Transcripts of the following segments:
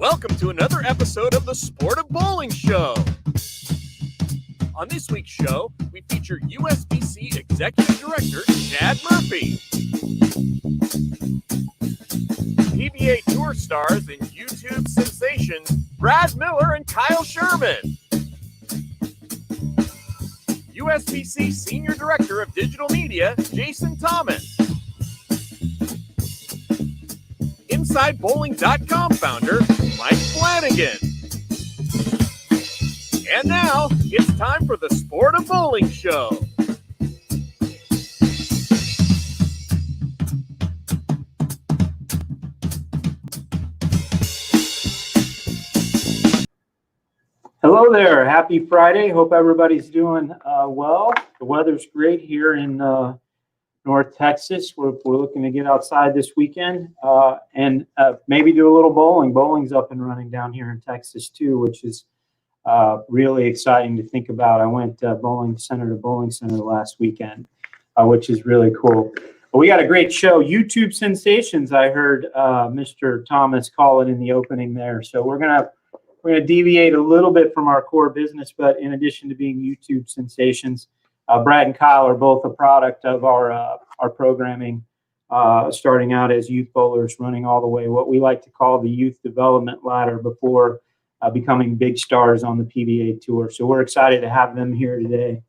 Welcome to another episode of the Sport of Bowling Show. On this week's show, we feature Usbc Executive Director Chad Murphy, PBA Tour stars and YouTube sensations Brad Miller and Kyle Sherman, Usbc Senior Director of Digital Media Jason Thomas, InsideBowling.com founder Mike Flanagan. And now, it's time for the Sport of Bowling Show. Hello there. Happy Friday. Hope everybody's doing well. The weather's great here in North Texas. We're looking to get outside this weekend and maybe do a little bowling. Bowling's up and running down here in Texas too, which is really exciting to think about. I went bowling center to bowling center last weekend, which is really cool. But we got a great show. YouTube sensations, I heard Mr. Thomas call it in the opening there. So we're gonna deviate a little bit from our core business, but in addition to being YouTube sensations, Brad and Kyle are both a product of our programming, starting out as youth bowlers, running all the way what we like to call the youth development ladder before becoming big stars on the PBA Tour. So we're excited to have them here today.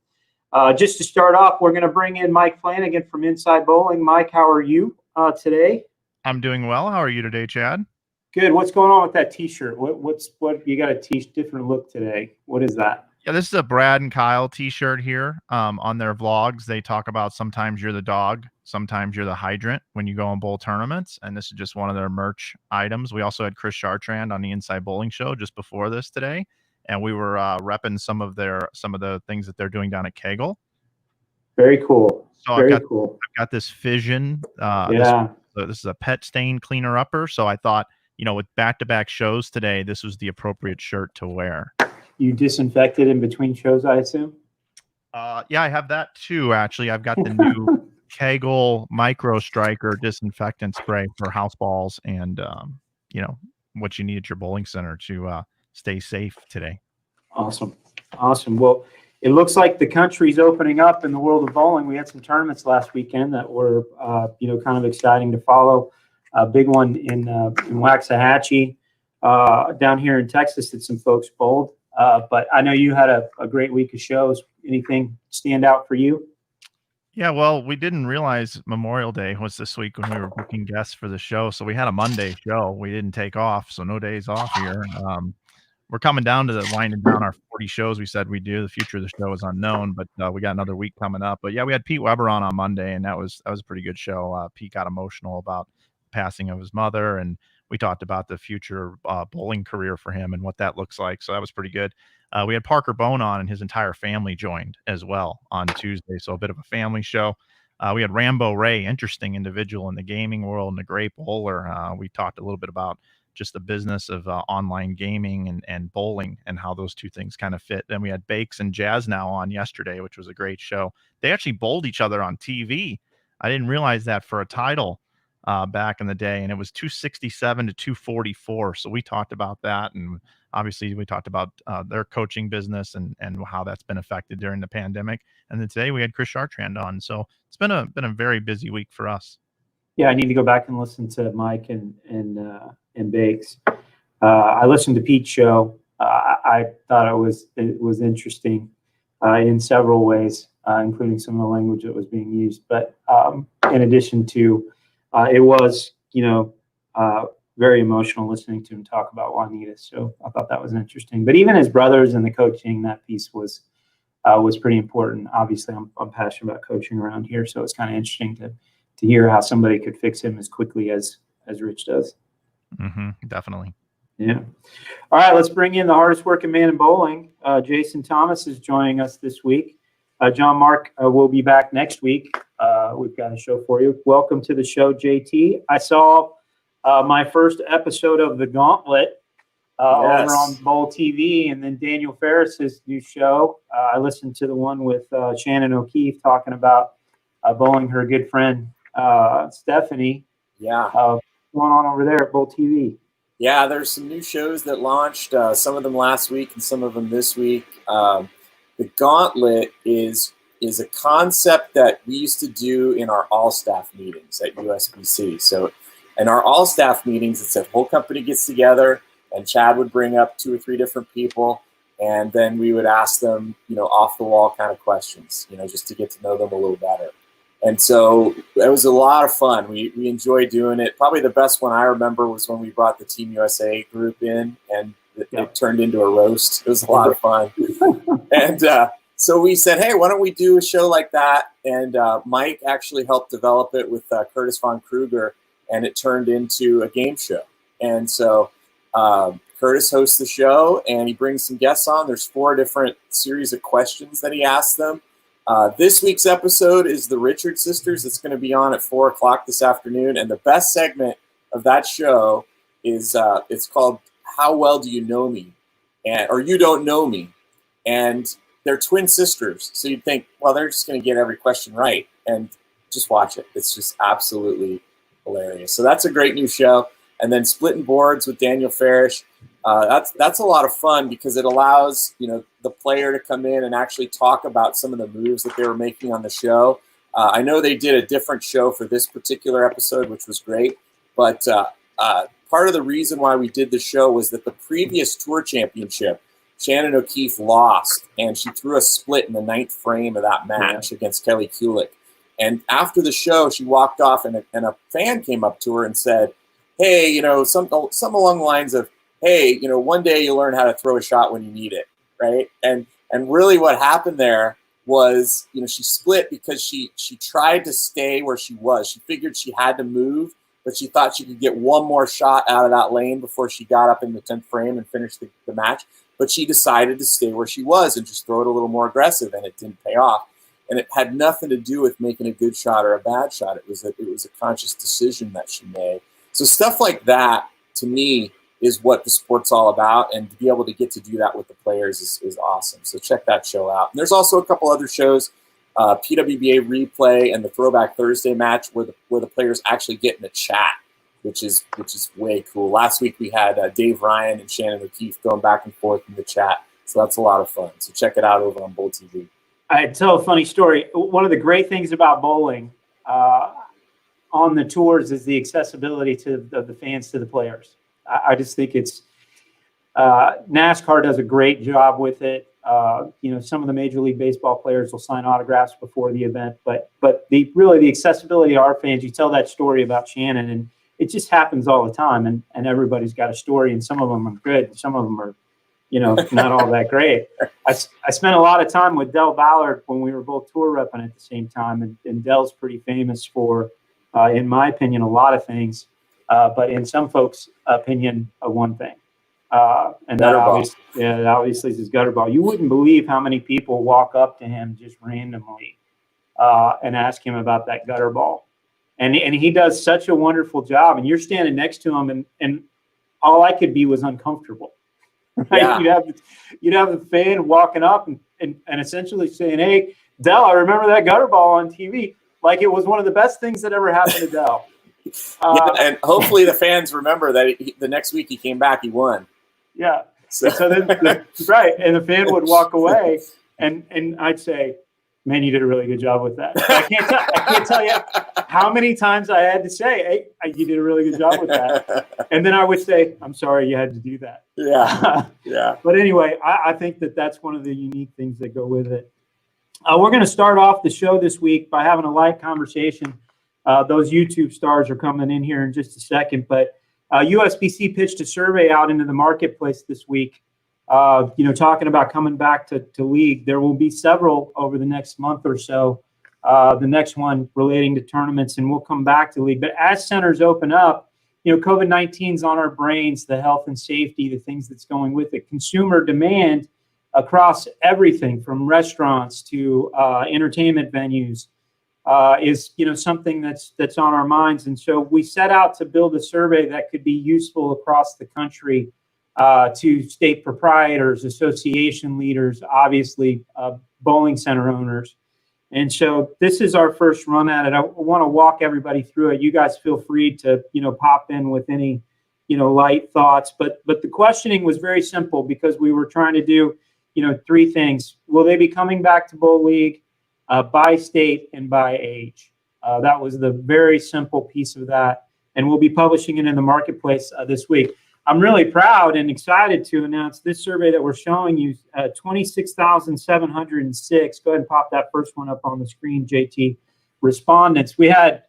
Just to start off, we're going to bring in Mike Flanagan from Inside Bowling. Mike, how are you today? I'm doing well. How are you today, Chad? Good. What's going on with that T-shirt? What you got a different look today? What is that? Yeah, this is a Brad and Kyle T-shirt here. On their vlogs, they talk about sometimes you're the dog, sometimes you're the hydrant when you go on bowl tournaments, and this is just one of their merch items. We also had Chris Chartrand on the Inside Bowling Show just before this today, and we were repping some of the things that they're doing down at Kegel. Very cool. So Very cool. I've got this Fission. Yeah. This is a pet stain cleaner upper. So I thought, with back-to-back shows today, this was the appropriate shirt to wear. You disinfected in between shows, I assume? Yeah, I have that too, actually. I've got the new Kegel Micro Striker disinfectant spray for house balls and, what you need at your bowling center to stay safe today. Awesome. Well, it looks like the country's opening up in the world of bowling. We had some tournaments last weekend that were, kind of exciting to follow. A big one in Waxahachie down here in Texas that some folks bowled. But I know you had a great week of shows. Anything stand out for you? Yeah, well, we didn't realize Memorial Day was this week when we were booking guests for the show. So we had a Monday show. We didn't take off, so no days off here. We're coming down to winding down our 40 shows we said we'd do. The future of the show is unknown, but we got another week coming up. But yeah, we had Pete Weber on Monday, and that was a pretty good show. Pete got emotional about the passing of his mother, and we talked about the future bowling career for him and what that looks like. So that was pretty good. We had Parker Bone on, and his entire family joined as well on Tuesday. So a bit of a family show. We had Rambo Ray, interesting individual in the gaming world and a great bowler. We talked a little bit about just the business of online gaming and bowling and how those two things kind of fit. Then we had Bakes and Jazz now on yesterday, which was a great show. They actually bowled each other on TV. I didn't realize that for a title back in the day, and it was 267 to 244. So we talked about that, and obviously we talked about their coaching business and how that's been affected during the pandemic. And then today we had Chris Chartrand on. So it's been a very busy week for us. Yeah, I need to go back and listen to Mike and Bakes. I listened to Pete's show. I thought it was interesting in several ways, including some of the language that was being used. But in addition to it was, very emotional listening to him talk about Juanita. So I thought that was interesting. But even his brothers and the coaching, that piece was pretty important. Obviously, I'm passionate about coaching around here, so it's kind of interesting to hear how somebody could fix him as quickly as Rich does. Mm-hmm, definitely. Yeah. All right, let's bring in the hardest working man in bowling. Jason Thomas is joining us this week. John Mark will be back next week. We've got a show for you. Welcome to the show, JT. I saw my first episode of The Gauntlet over on Bowl TV, and then Daniel Ferris's new show. I listened to the one with Shannon O'Keefe talking about bowling her good friend Stephanie. Yeah. What's going on over there at Bowl TV? Yeah, there's some new shows that launched, some of them last week and some of them this week. The Gauntlet is a concept that we used to do in our all-staff meetings at USBC. So in our all-staff meetings, it's a whole company gets together, and Chad would bring up 2 or 3 different people, and then we would ask them, off-the-wall kind of questions, just to get to know them a little better. And so it was a lot of fun. We enjoyed doing it. Probably the best one I remember was when we brought the Team USA group in, and it turned into a roast. It was a lot of fun. And so we said, hey, why don't we do a show like that? And Mike actually helped develop it with Curtis von Kruger, and it turned into a game show. And so Curtis hosts the show, and he brings some guests on. There's 4 different series of questions that he asks them. This week's episode is the Richard sisters. It's going to be on at 4 o'clock this afternoon. And the best segment of that show is it's called How Well Do You Know Me? Or You Don't Know Me. And they're twin sisters. So you'd think, well, they're just going to get every question right. And just watch it. It's just absolutely hilarious. So that's a great new show. And then Splitting Boards with Daniel Farish. That's a lot of fun because it allows the player to come in and actually talk about some of the moves that they were making on the show. I know they did a different show for this particular episode, which was great. But part of the reason why we did the show was that the previous tour championship, Shannon O'Keefe lost, and she threw a split in the 9th frame of that match against Kelly Kulick. And after the show, she walked off, and a fan came up to her and said, hey, some along the lines of, hey, one day you'll learn how to throw a shot when you need it, right? And really what happened there was, she split because she tried to stay where she was. She figured she had to move, but she thought she could get one more shot out of that lane before she got up in the 10th frame and finished the match. But she decided to stay where she was and just throw it a little more aggressive, and it didn't pay off. And it had nothing to do with making a good shot or a bad shot. It was a conscious decision that she made. So stuff like that, to me, is what the sport's all about, and to be able to get to do that with the players is awesome. So check that show out. And there's also a couple other shows, PWBA Replay and the Throwback Thursday match where the players actually get in a chat, which is way cool. Last week we had Dave Ryan and Shannon O'Keefe going back and forth in the chat, so that's a lot of fun. So check it out over on Bowl TV. I tell a funny story. One of the great things about bowling on the tours is the accessibility of the fans to the players. I just think it's NASCAR does a great job with it. Some of the Major League Baseball players will sign autographs before the event, but the accessibility to our fans, you tell that story about Shannon, and it just happens all the time, and everybody's got a story, and some of them are good, some of them are not all that great. I spent a lot of time with Del Ballard when we were both tour repping at the same time, and Del's pretty famous for, in my opinion, a lot of things. But in some folks' opinion, one thing, and that obviously is his gutter ball. You wouldn't believe how many people walk up to him just randomly and ask him about that gutter ball, and he does such a wonderful job. And you're standing next to him, and all I could be was uncomfortable. Right? Yeah. You'd have the fan walking up and essentially saying, "Hey, Del, I remember that gutter ball on TV," like it was one of the best things that ever happened to Del. And hopefully the fans remember that the next week he came back, he won. Yeah. So then, right, and the fan would walk away, and I'd say, "Man, you did a really good job with that." I can't tell you how many times I had to say, "Hey, you did a really good job with that," and then I would say, "I'm sorry, you had to do that." Yeah, yeah. But anyway, I think that's one of the unique things that go with it. We're going to start off the show this week by having a light conversation. Those YouTube stars are coming in here in just a second, but USBC pitched a survey out into the marketplace this week, talking about coming back to league. There will be several over the next month or so, the next one relating to tournaments, and we'll come back to league. But as centers open up, COVID-19 is on our brains, the health and safety, the things that's going with it. Consumer demand across everything from restaurants to entertainment venues is something that's on our minds. And so we set out to build a survey that could be useful across the country to state proprietors, association leaders, obviously bowling center owners. And so this is our first run at it. I want to walk everybody through it. You guys feel free to pop in with any light thoughts. But the questioning was very simple because we were trying to do, three things. Will they be coming back to Bowl League by state and by age? That was the very simple piece of that. And we'll be publishing it in the marketplace this week. I'm really proud and excited to announce this survey that we're showing you, 26,706. Go ahead and pop that first one up on the screen, JT. Respondents. We had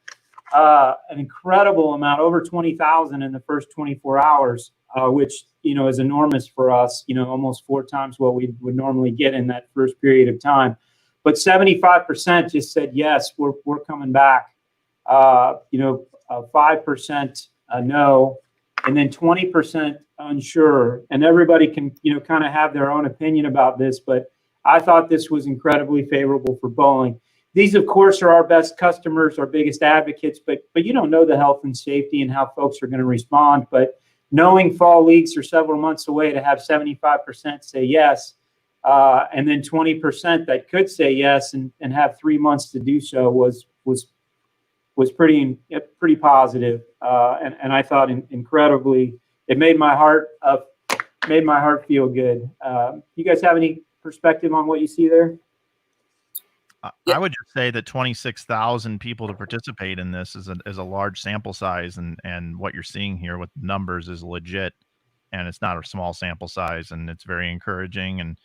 an incredible amount, over 20,000 in the first 24 hours, which, is enormous for us, almost 4 times what we would normally get in that first period of time. But 75% just said, yes, we're coming back. 5% no, and then 20% unsure. And everybody can, kind of have their own opinion about this, but I thought this was incredibly favorable for bowling. These, of course, are our best customers, our biggest advocates, but you don't know the health and safety and how folks are going to respond. But knowing fall leagues are several months away, to have 75% say yes, and then 20% that could say yes and have 3 months to do so was pretty positive, and I thought incredibly. It made my heart feel good. You guys have any perspective on what you see there? I would just say that 26,000 people to participate in this is a large sample size, and what you're seeing here with numbers is legit, and it's not a small sample size, and it's very encouraging. And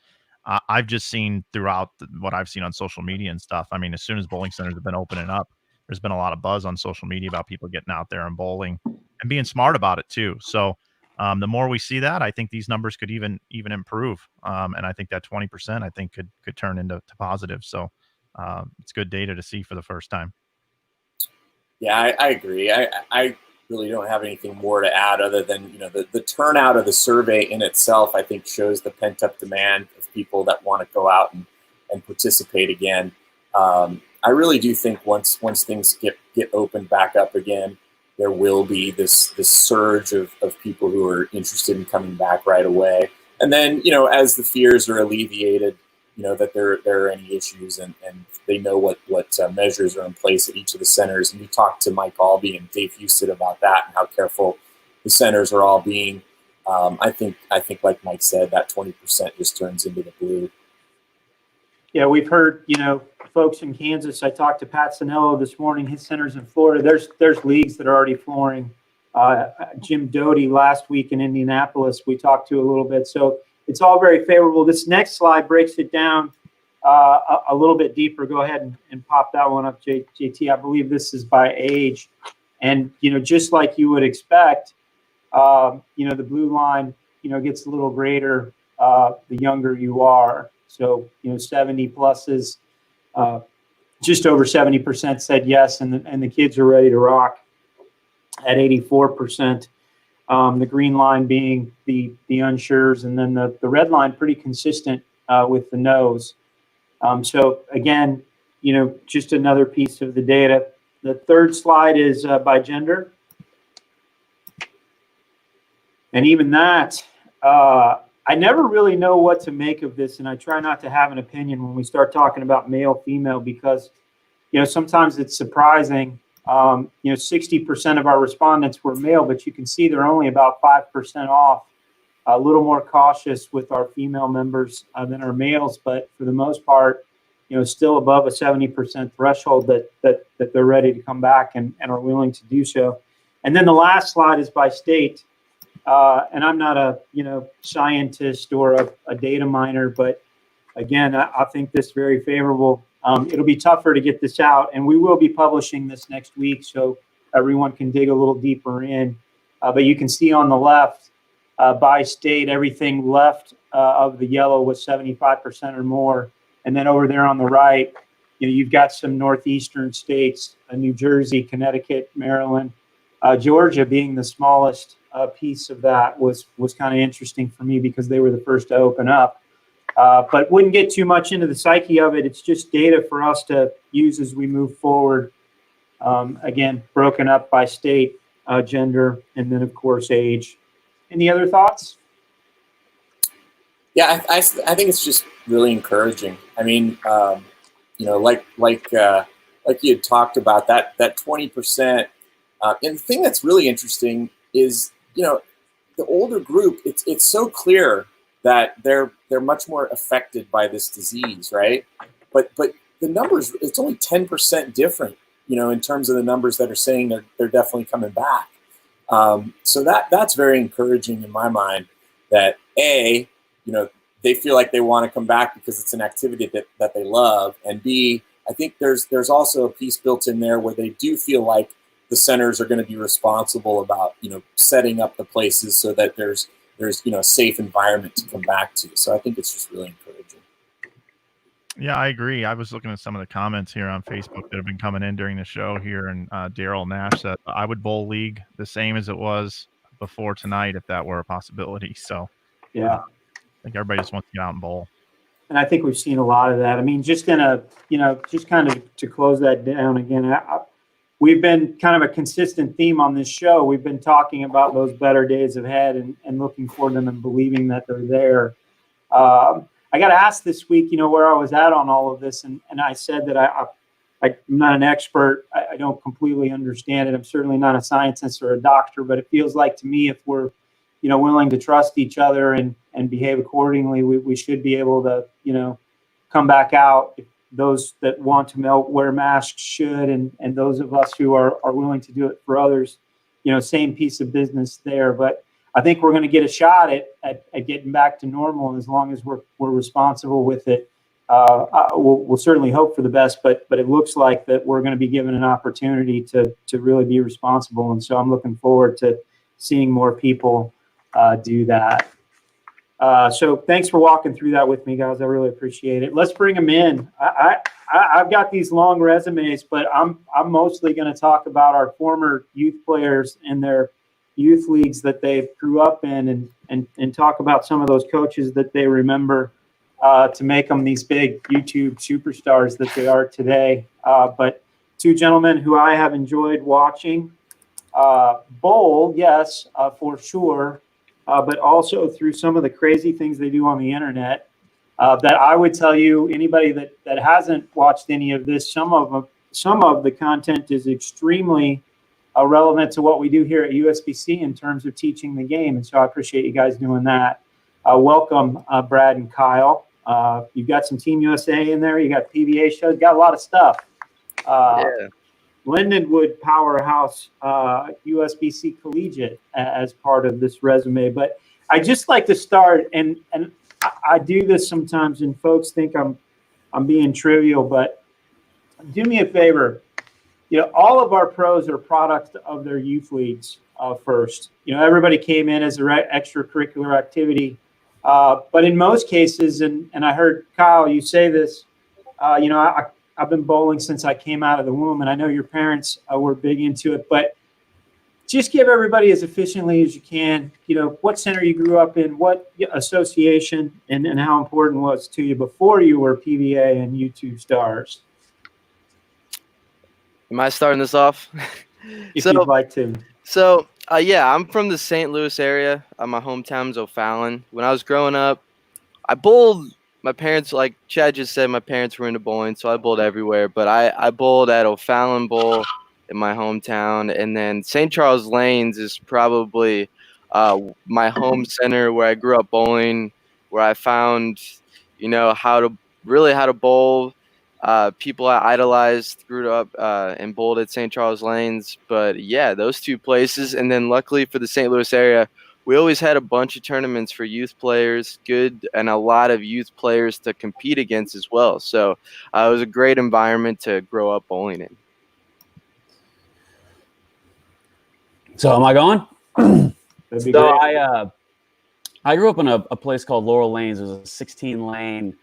I've just seen throughout what I've seen on social media and stuff. I mean, as soon as bowling centers have been opening up, there's been a lot of buzz on social media about people getting out there and bowling and being smart about it too. So the more we see that, I think these numbers could even improve. And I think that 20%, I think could turn into positive. So it's good data to see for the first time. Yeah, I agree. I really don't have anything more to add other than, the turnout of the survey in itself, I think, shows the pent-up demand of people that want to go out and participate again. I really do think once things get opened back up again, there will be this surge of people who are interested in coming back right away. And then, as the fears are alleviated, that there are any issues and they know what measures are in place at each of the centers. And we talked to Mike Albee and Dave Houston about that and how careful the centers are all being. I think like Mike said, that 20% just turns into the blue. Yeah, we've heard, folks in Kansas. I talked to Pat Sanello this morning. His center's in Florida. There's leagues that are already flooring. Jim Doty last week in Indianapolis, we talked to a little bit. So it's all very favorable. This next slide breaks it down a little bit deeper. Go ahead and pop that one up, JT. I believe this is by age. And, just like you would expect, the blue line, gets a little greater the younger you are. So, 70 pluses, just over 70% said yes, and the kids are ready to rock at 84%. The green line being the unsures, and then the red line pretty consistent with the no's. So again, just another piece of the data. The third slide is by gender, and even that, I never really know what to make of this, and I try not to have an opinion when we start talking about male, female, because, sometimes it's surprising. 60% of our respondents were male, but you can see they're only about 5% off, a little more cautious with our female members than our males, but for the most part, still above a 70% threshold that they're ready to come back and are willing to do so. And then the last slide is by state. And I'm not a scientist or a data miner, but again, I think this is very favorable. It'll be tougher to get this out, and we will be publishing this next week, so everyone can dig a little deeper in. But you can see on the left, by state, everything left of the yellow was 75% or more, and then over there on the right, you've got some northeastern states, New Jersey, Connecticut, Maryland, Georgia being the smallest. Piece of that was kind of interesting for me because they were the first to open up, but wouldn't get too much into the psyche of it. It's just data for us to use as we move forward. Again, broken up by state, gender, and then of course age. Any other thoughts? Yeah, I think it's just really encouraging. I mean, like you had talked about that 20%. And the thing that's really interesting is, the older group, it's so clear that they're much more affected by this disease, right? But the numbers, it's only 10% different, in terms of the numbers that are saying they're definitely coming back. So that's very encouraging in my mind, that A, they feel like they want to come back because it's an activity that they love, and B, I think there's also a piece built in there where they do feel like the centers are going to be responsible about setting up the places so that there's a safe environment to come back to. So I think it's just really encouraging. Yeah, I agree. I was looking at some of the comments here on Facebook that have been coming in during the show here, and Daryl Nash said, I would bowl league the same as it was before tonight if that were a possibility. So Yeah. I think everybody just wants to get out and bowl. And I think we've seen a lot of that. I mean, just kind of to close that down again, we've been kind of a consistent theme on this show. We've been talking about those better days ahead and looking for them and believing that they're there. I got asked this week, where I was at on all of this. And I said that I'm not an expert. I don't completely understand it. I'm certainly not a scientist or a doctor, but it feels like to me, if we're, willing to trust each other and behave accordingly, we should be able to, come back out. If those that want to wear masks should, and those of us who are willing to do it for others, same piece of business there. But I think we're going to get a shot at getting back to normal, and as long as we're responsible with it, we'll certainly hope for the best. But it looks like that we're going to be given an opportunity to really be responsible, and so I'm looking forward to seeing more people do that. So thanks for walking through that with me, guys. I really appreciate it. Let's bring them in. I've got these long resumes, but I'm mostly going to talk about our former youth players and their youth leagues that they grew up in, and talk about some of those coaches that they remember to make them these big YouTube superstars that they are today. But two gentlemen who I have enjoyed watching bowl, yes, for sure, but also through some of the crazy things they do on the internet, that I would tell you, anybody that hasn't watched any of this, some of the content is extremely relevant to what we do here at USBC in terms of teaching the game. And so I appreciate you guys doing that. Welcome, Brad and Kyle. You've got some Team USA in there. You got PBA shows. You got a lot of stuff. Yeah. Lindenwood Powerhouse, USBC Collegiate as part of this resume. But I just like to start, and I do this sometimes, and folks think I'm being trivial, but do me a favor. All of our pros are products of their youth leagues first. Everybody came in as an extracurricular activity, but in most cases, and I heard Kyle, you say this, I've been bowling since I came out of the womb, and I know your parents were big into it, but just give everybody as efficiently as you can, what center you grew up in, what association, and how important it was to you before you were PBA and YouTube stars. Am I starting this off? If you'd like to. So, yeah, I'm from the St. Louis area. My hometown's O'Fallon. When I was growing up, I bowled. My parents, like Chad just said, my parents were into bowling, so I bowled everywhere. But I bowled at O'Fallon Bowl in my hometown. And then St. Charles Lanes is probably my home center where I grew up bowling, where I found, how to bowl. People I idolized grew up and bowled at St. Charles Lanes. But, yeah, those two places. And then luckily for the St. Louis area, we always had a bunch of tournaments for youth players, and a lot of youth players to compete against as well. So it was a great environment to grow up bowling in. So am I going? That'd be So great. I grew up in a place called Laurel Lanes. It was a 16-lane.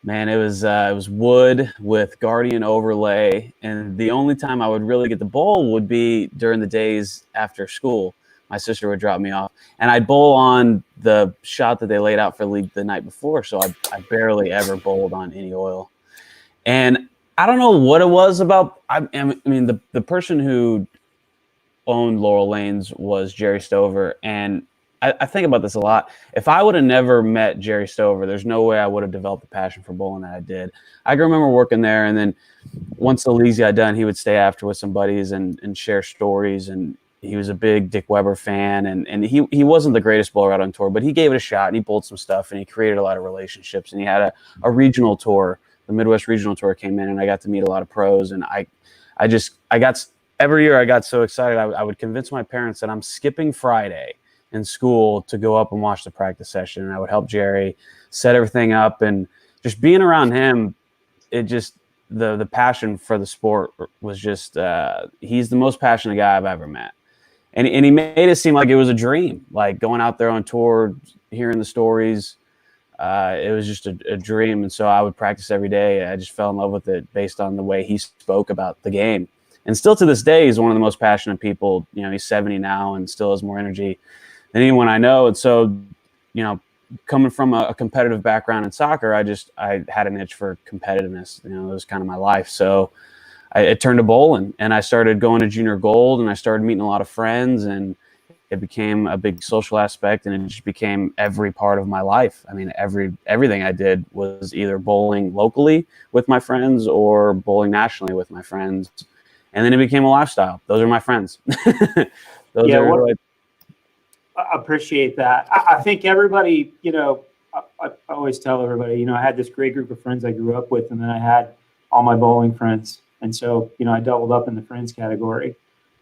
Man, it was wood with Guardian overlay, and the only time I would really get the bowl would be during the days after school. My sister would drop me off, and I'd bowl on the shot that they laid out for league the night before, so I barely ever bowled on any oil. And I don't know what it was about. I mean, the person who owned Laurel Lanes was Jerry Stover, and I think about this a lot. If I would have never met Jerry Stover, there's no way I would have developed the passion for bowling that I did. I can remember working there, and then once the leagues got done, he would stay after with some buddies and share stories. And he was a big Dick Weber fan, and he wasn't the greatest bowler out on tour, but he gave it a shot, and he bowled some stuff, and he created a lot of relationships, and he had a regional tour. The Midwest Regional Tour came in, and I got to meet a lot of pros, and I got every year I got so excited. I would convince my parents that I'm skipping Friday in school to go up and watch the practice session, and I would help Jerry set everything up, and just being around him, it just the passion for the sport was just he's the most passionate guy I've ever met. And he made it seem like it was a dream, like going out there on tour, hearing the stories. It was just a dream. And so I would practice every day. I just fell in love with it based on the way he spoke about the game. And still to this day, he's one of the most passionate people. You know, he's 70 now and still has more energy than anyone I know. And so, you know, coming from a competitive background in soccer, I had an itch for competitiveness. You know, it was kind of my life. So it turned to bowling, and I started going to junior gold, and I started meeting a lot of friends, and it became a big social aspect, and it just became every part of my life. I mean, everything I did was either bowling locally with my friends or bowling nationally with my friends. And then it became a lifestyle. Those are my friends. I appreciate that. I think everybody, you know, I always tell everybody, you know, I had this great group of friends I grew up with, and then I had all my bowling friends. And so, you know, I doubled up in the friends category.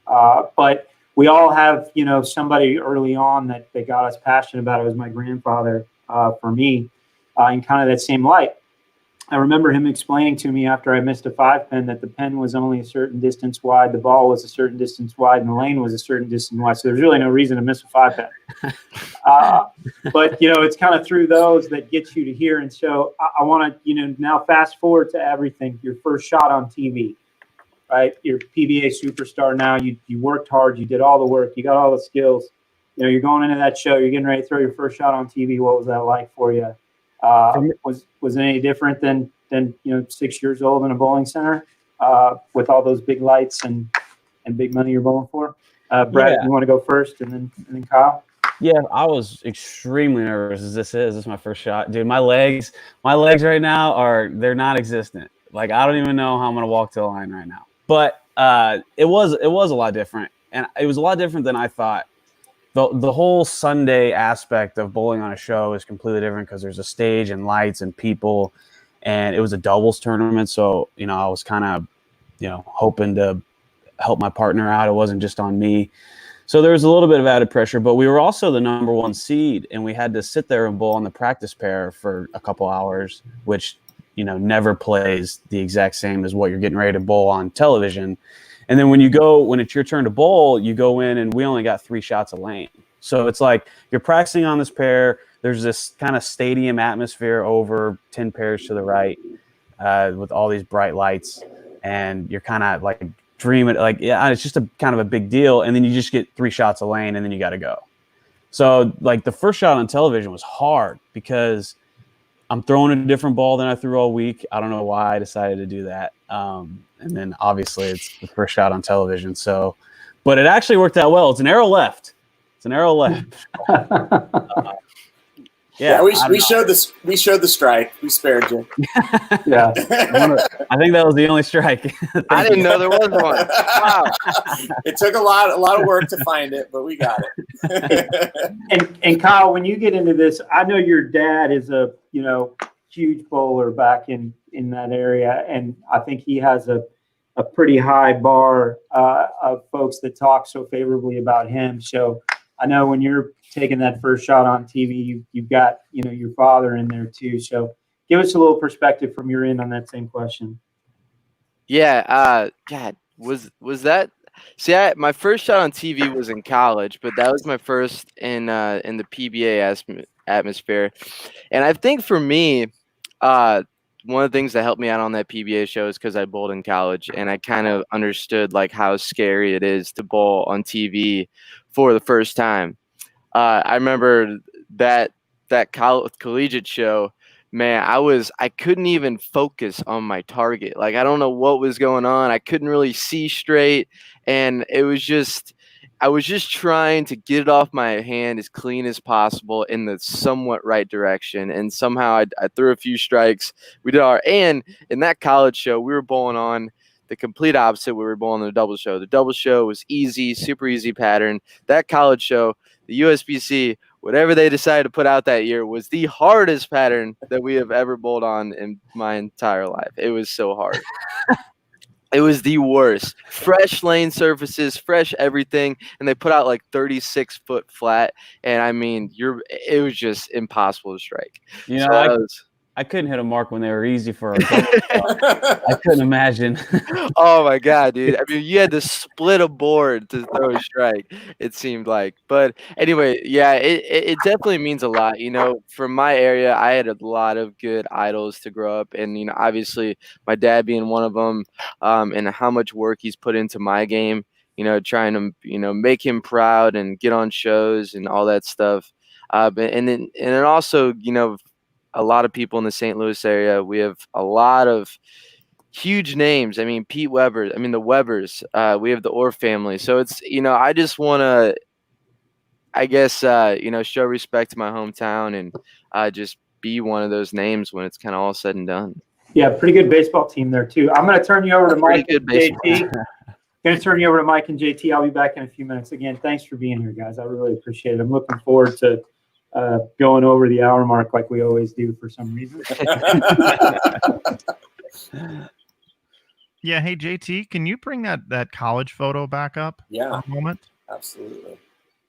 But we all have, you know, somebody early on that got us passionate about it. It was my grandfather for me in kind of that same light. I remember him explaining to me after I missed a 5-pin that the pin was only a certain distance wide, the ball was a certain distance wide, and the lane was a certain distance wide. So there's really no reason to miss a 5-pin. But, you know, it's kind of through those that gets you to here. And so I want to, you know, now fast forward to everything. Your first shot on TV, right? You're PBA superstar now. You worked hard. You did all the work. You got all the skills. You know, you're going into that show. You're getting ready to throw your first shot on TV. What was that like for you? Was it any different than you know 6 years old in a bowling center with all those big lights and big money you're bowling for? Brett, you want to go first, and then Kyle? Yeah, I was extremely nervous. This is my first shot, dude. My legs right now they're non-existent. Like, I don't even know how I'm gonna walk to the line right now. But it was a lot different, and it was a lot different than I thought. The whole Sunday aspect of bowling on a show is completely different because there's a stage and lights and people, and it was a doubles tournament. So, you know, I was kind of, you know, hoping to help my partner out. It wasn't just on me. So there was a little bit of added pressure, but we were also the #1 seed, and we had to sit there and bowl on the practice pair for a couple hours, which, you know, never plays the exact same as what you're getting ready to bowl on television. And then when it's your turn to bowl, you go in, and we only got 3 shots a lane. So it's like you're practicing on this pair. There's this kind of stadium atmosphere over 10 pairs to the right with all these bright lights. And you're kind of like dreaming, like, yeah, it's just a kind of a big deal. And then you just get 3 shots a lane, and then you got to go. So like the first shot on television was hard because I'm throwing a different ball than I threw all week. I don't know why I decided to do that. And then obviously it's the first shot on television. So, but it actually worked out well. It's an arrow left. Yeah, we showed the strike. We spared you. Yeah. I think that was the only strike. I didn't know there was one. Wow. It took a lot of work to find it, but we got it. And Kyle, when you get into this, I know your dad is a, you know, huge bowler back in that area, and I think he has a pretty high bar of folks that talk so favorably about him. So I know when you're taking that first shot on TV, you've got, you know, your father in there too. So give us a little perspective from your end on that same question. Yeah. God, was that? See, my first shot on TV was in college, but that was my first in the PBA atmosphere. And I think for me, one of the things that helped me out on that PBA show is because I bowled in college, and I kind of understood like how scary it is to bowl on TV for the first time. I remember that collegiate show, man, I couldn't even focus on my target. Like, I don't know what was going on. I couldn't really see straight. And I was just trying to get it off my hand as clean as possible in the somewhat right direction. And somehow I threw a few strikes. We did and in that college show, we were bowling on the complete opposite. We were bowling the double show. The double show was easy, super easy pattern. That college show, the USBC, whatever they decided to put out that year, was the hardest pattern that we have ever bowled on in my entire life. It was so hard. It was the worst. Fresh lane surfaces, fresh everything, and they put out like 36-foot flat. And I mean, it was just impossible to strike. You know, I couldn't hit a mark when they were easy for a double. I couldn't imagine. Oh my God, dude. I mean, you had to split a board to throw a strike, it seemed like. But anyway, yeah, it definitely means a lot. You know, from my area, I had a lot of good idols to grow up. And, you know, obviously my dad being one of them, and how much work he's put into my game, you know, trying to, you know, make him proud and get on shows and all that stuff. And then also, you know, a lot of people in the St. Louis area. We have a lot of huge names. I mean, Pete Weber. I mean, the Webers. We have the Orr family. So it's, you know, I just want to, I guess, you know, show respect to my hometown and just be one of those names when it's kind of all said and done. Yeah, pretty good baseball team there too. I'm going to turn you over to Mike and JT. Going to turn you over to Mike and JT. I'll be back in a few minutes. Again, thanks for being here, guys. I really appreciate it. I'm looking forward to going over the hour mark like we always do for some reason. Yeah. Hey, JT, can you bring that college photo back up? Yeah, for a moment. absolutely.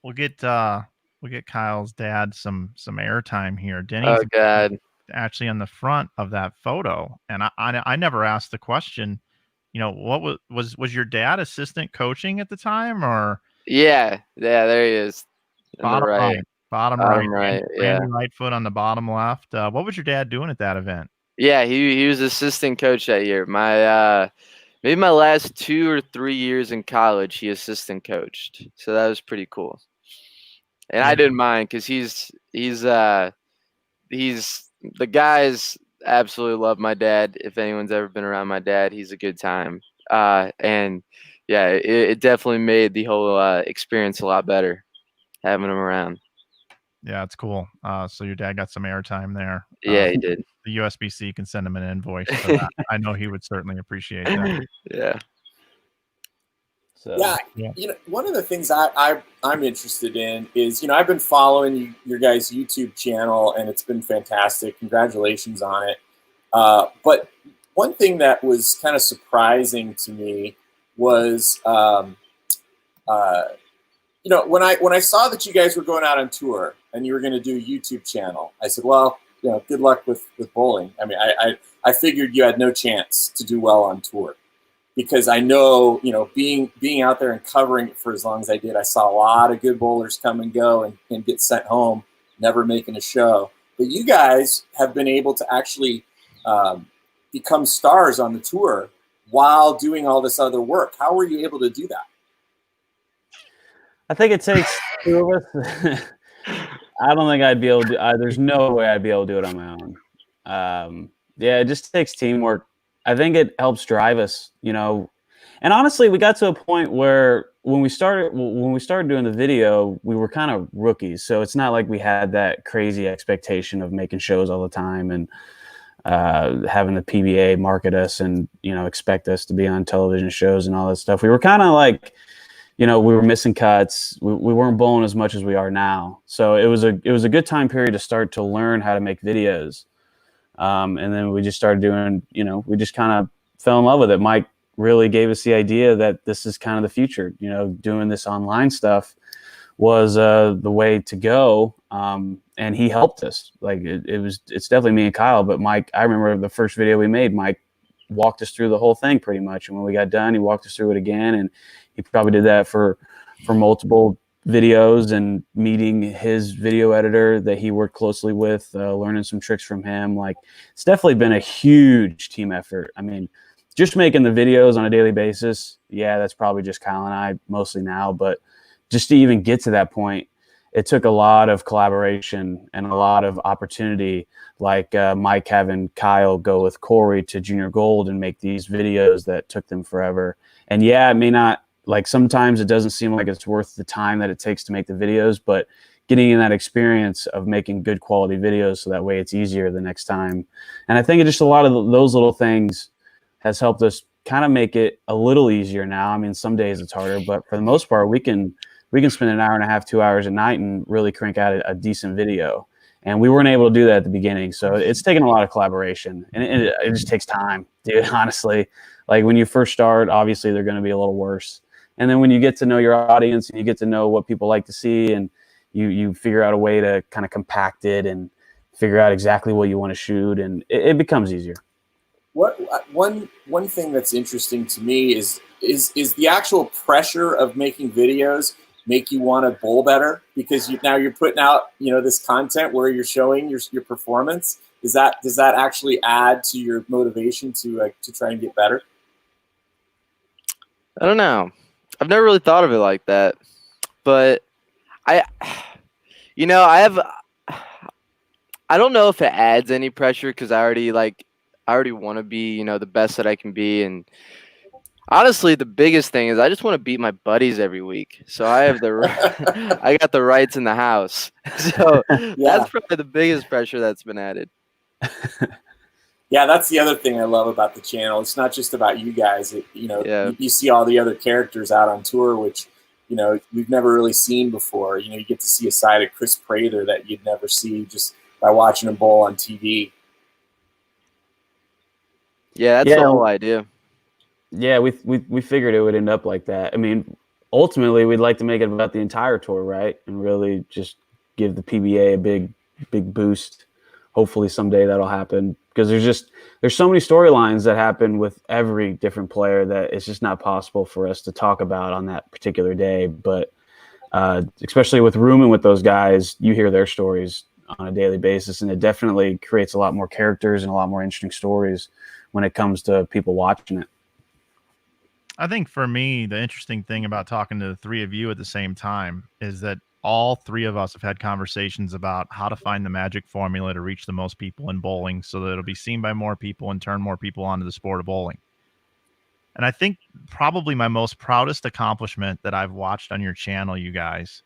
We'll get Kyle's dad some airtime here. Denny's actually on the front of that photo, and I never asked the question. You know, what was your dad assistant coaching at the time, or? Yeah, there he is. Bottom right. Bottom right. Yeah. Randy Lightfoot on the bottom left. What was your dad doing at that event? Yeah, he was assistant coach that year. My maybe my last 2 or 3 years in college, he assistant coached. So that was pretty cool. And I didn't mind because he's the guys absolutely love my dad. If anyone's ever been around my dad, he's a good time. And yeah, it definitely made the whole experience a lot better having him around. Yeah, it's cool. So your dad got some airtime there. Yeah, he did. The USBC can send him an invoice for that. I know he would certainly appreciate that. Yeah. So, yeah, you know, one of the things I'm interested in is, you know, I've been following your guys' YouTube channel, and it's been fantastic. Congratulations on it. But one thing that was kind of surprising to me was, you know, when I saw that you guys were going out on tour and you were going to do a YouTube channel, I said, well, you know, good luck with bowling. I mean, I figured you had no chance to do well on tour, because I know, you know, being out there and covering it for as long as I did, I saw a lot of good bowlers come and go and get sent home, never making a show. But you guys have been able to actually become stars on the tour while doing all this other work. How were you able to do that? I think it takes two of us. I don't think I'd be able to. There's no way I'd be able to do it on my own. Yeah, it just takes teamwork. I think it helps drive us, you know. And honestly, we got to a point where when we started doing the video, we were kind of rookies. So it's not like we had that crazy expectation of making shows all the time and having the PBA market us and, you know, expect us to be on television shows and all that stuff. We were kind of like, you know, we were missing cuts. We weren't bowling as much as we are now. So it was a good time period to start to learn how to make videos. And then we just started doing, you know, we just kind of fell in love with it. Mike really gave us the idea that this is kind of the future, you know, doing this online stuff was the way to go. And he helped us. Like it's definitely me and Kyle, but Mike, I remember the first video we made, Mike walked us through the whole thing pretty much. And when we got done, he walked us through it again. And he probably did that for multiple videos, and meeting his video editor that he worked closely with, learning some tricks from him. Like, it's definitely been a huge team effort. I mean, just making the videos on a daily basis, yeah, that's probably just Kyle and I mostly now. But just to even get to that point, it took a lot of collaboration and a lot of opportunity, like Mike having Kyle go with Corey to Junior Gold and make these videos that took them forever. And yeah, it may not, like, sometimes it doesn't seem like it's worth the time that it takes to make the videos, but getting in that experience of making good quality videos so that way it's easier the next time. And I think just a lot of those little things has helped us kind of make it a little easier now. I mean, some days it's harder, but for the most part, we can spend an hour and a half, 2 hours a night and really crank out a decent video. And we weren't able to do that at the beginning. So it's taken a lot of collaboration, and it just takes time, dude, honestly. Like when you first start, obviously they're going to be a little worse. And then when you get to know your audience and you get to know what people like to see, and you figure out a way to kind of compact it and figure out exactly what you want to shoot, and it becomes easier. One thing that's interesting to me is the actual pressure of making videos make you want to bowl better, because now you're putting out, this content where you're showing your performance. Does that actually add to your motivation to try and get better? I don't know. I've never really thought of it like that, but I don't know if it adds any pressure, because I already want to be, the best that I can be. And honestly, the biggest thing is I just want to beat my buddies every week. So I have I got the rights in the house. So that's probably the biggest pressure that's been added. Yeah, that's the other thing I love about the channel. It's not just about you guys. You see all the other characters out on tour, which, we've never really seen before. You get to see a side of Chris Prater that you'd never see just by watching him bowl on TV. Yeah, that's the whole idea. Yeah, we figured it would end up like that. I mean, ultimately, we'd like to make it about the entire tour, right? And really just give the PBA a big boost. Hopefully someday that'll happen, because there's so many storylines that happen with every different player that it's just not possible for us to talk about on that particular day. But especially with rooming with those guys, you hear their stories on a daily basis, and it definitely creates a lot more characters and a lot more interesting stories when it comes to people watching it. I think for me, the interesting thing about talking to the three of you at the same time is that all three of us have had conversations about how to find the magic formula to reach the most people in bowling so that it'll be seen by more people and turn more people onto the sport of bowling. And I think probably my most proudest accomplishment that I've watched on your channel, you guys,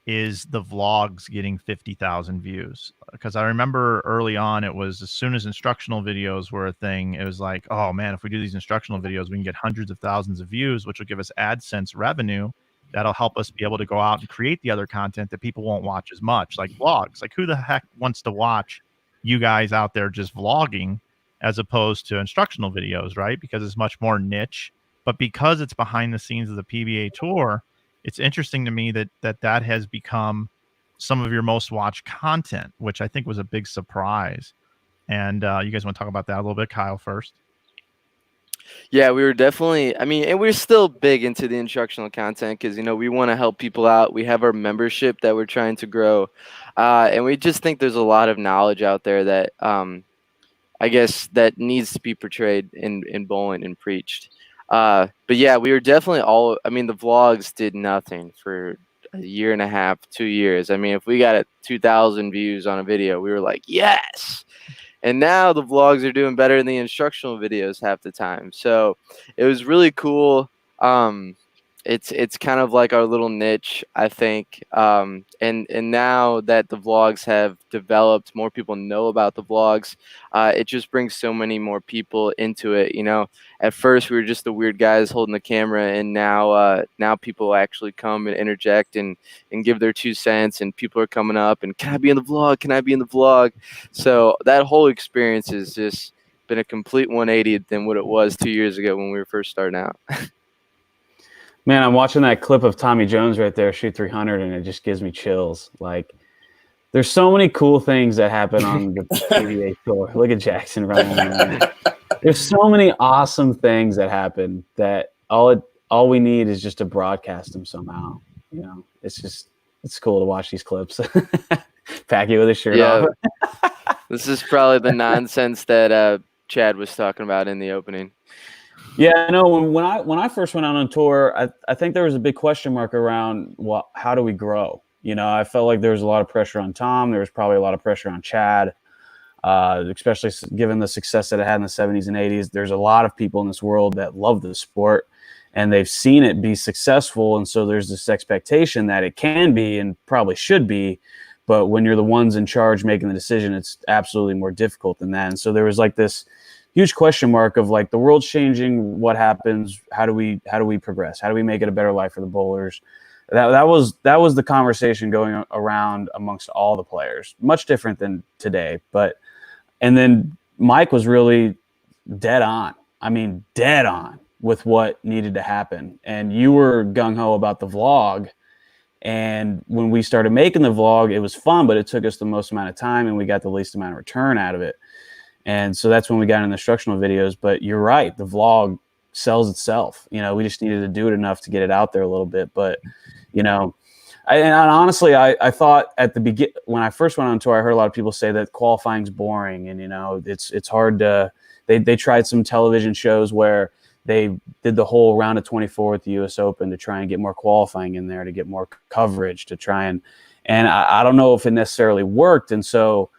is the vlogs getting 50,000 views. Because I remember early on, it was as soon as instructional videos were a thing, it was like, oh man, if we do these instructional videos, we can get hundreds of thousands of views, which will give us AdSense revenue. That'll help us be able to go out and create the other content that people won't watch as much, like vlogs. Like, who the heck wants to watch you guys out there just vlogging as opposed to instructional videos, right? Because it's much more niche. But because it's behind the scenes of the PBA Tour, it's interesting to me that has become some of your most watched content, which I think was a big surprise. And you guys want to talk about that a little bit? Kyle first. Yeah, we were definitely, and we're still big into the instructional content because, we want to help people out. We have our membership that we're trying to grow. And we just think there's a lot of knowledge out there that I guess that needs to be portrayed in bowling and preached. But yeah, we were definitely the vlogs did nothing for a year and a half, 2 years. If we got 2,000 views on a video, we were like, yes. And now the vlogs are doing better than the instructional videos half the time. So it was really cool. It's kind of like our little niche, I think. And now that the vlogs have developed, more people know about the vlogs. It just brings so many more people into it. At first we were just the weird guys holding the camera, and now people actually come and interject and give their 2 cents, and people are coming up and, can I be in the vlog? Can I be in the vlog? So that whole experience has just been a complete 180 than what it was 2 years ago when we were first starting out. Man, I'm watching that clip of Tommy Jones right there shoot 300, and it just gives me chills. Like, there's so many cool things that happen on the PBA Tour. Look at Jackson running. There's so many awesome things that happen that all we need is just to broadcast them somehow. It's cool to watch these clips. Packy with his shirt off. This is probably the nonsense that Chad was talking about in the opening. Yeah, I know. When I first went out on tour, I think there was a big question mark around how do we grow? I felt like there was a lot of pressure on Tom. There was probably a lot of pressure on Chad, especially given the success that it had in the 70s and 80s. There's a lot of people in this world that love the sport, and they've seen it be successful. And so there's this expectation that it can be and probably should be. But when you're the ones in charge making the decision, it's absolutely more difficult than that. And so there was like this huge question mark of like the world's changing. What happens? How do we progress? How do we make it a better life for the bowlers? That was the conversation going around amongst all the players. Much different than today, and then Mike was really dead on. I mean, dead on with what needed to happen. And you were gung-ho about the vlog. And when we started making the vlog, it was fun, but it took us the most amount of time and we got the least amount of return out of it. And so that's when we got in the instructional videos. But you're right, the vlog sells itself. You know, we just needed to do it enough to get it out there a little bit. But, you know, and honestly, I thought at the beginning, when I first went on tour, I heard a lot of people say that qualifying's boring and, you know, it's hard to, they tried some television shows where they did the whole round of 24 at the US Open to try and get more qualifying in there, to get more coverage, to try and I don't know if it necessarily worked. And so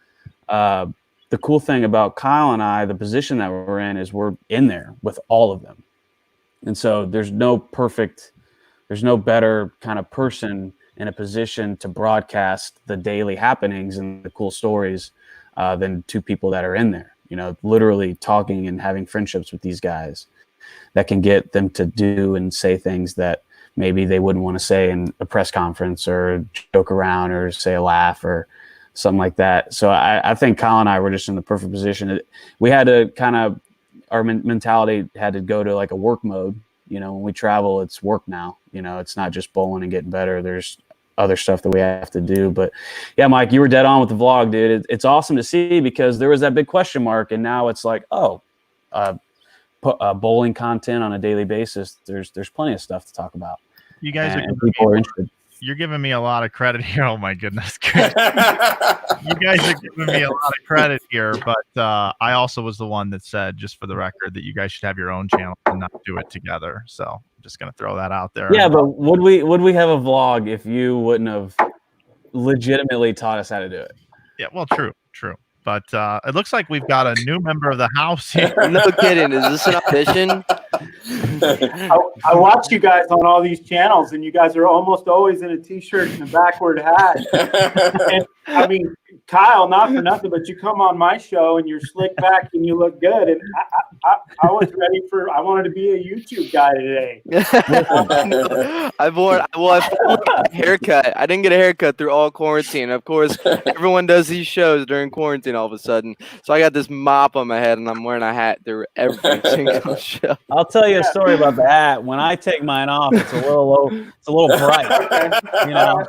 the cool thing about Kyle and I, the position that we're in is we're in there with all of them. And so there's no better kind of person in a position to broadcast the daily happenings and the cool stories than two people that are in there, you know, literally talking and having friendships with these guys that can get them to do and say things that maybe they wouldn't want to say in a press conference or joke around or say a laugh or something like that. So I think Kyle and I were just in the perfect position. We had to kind of, our mentality had to go to like a work mode. You know, when we travel, it's work now. You know, it's not just bowling and getting better. There's other stuff that we have to do. But yeah, Mike, you were dead on with the vlog, dude. It's awesome to see because there was that big question mark. And now it's like, bowling content on a daily basis. There's plenty of stuff to talk about. You guys people are interested. You're giving me a lot of credit here. Oh my goodness. You guys are giving me a lot of credit here, but I also was the one that said, just for the record, that you guys should have your own channel and not do it together. So I'm just going to throw that out there. Yeah, but would we have a vlog if you wouldn't have legitimately taught us how to do it? Yeah, well, true. But it looks like we've got a new member of the house here. No kidding. Is this an audition? I watch you guys on all these channels, and you guys are almost always in a T-shirt and a backward hat. And, I mean, Kyle, not for nothing, but you come on my show and you're slick back and you look good. And I was ready I wanted to be a YouTube guy today. I finally got a haircut. I didn't get a haircut through all quarantine. Of course, everyone does these shows during quarantine all of a sudden. So I got this mop on my head and I'm wearing a hat through every single show. I'll tell you a story about the hat. When I take mine off, it's a little low, it's a little bright. You know?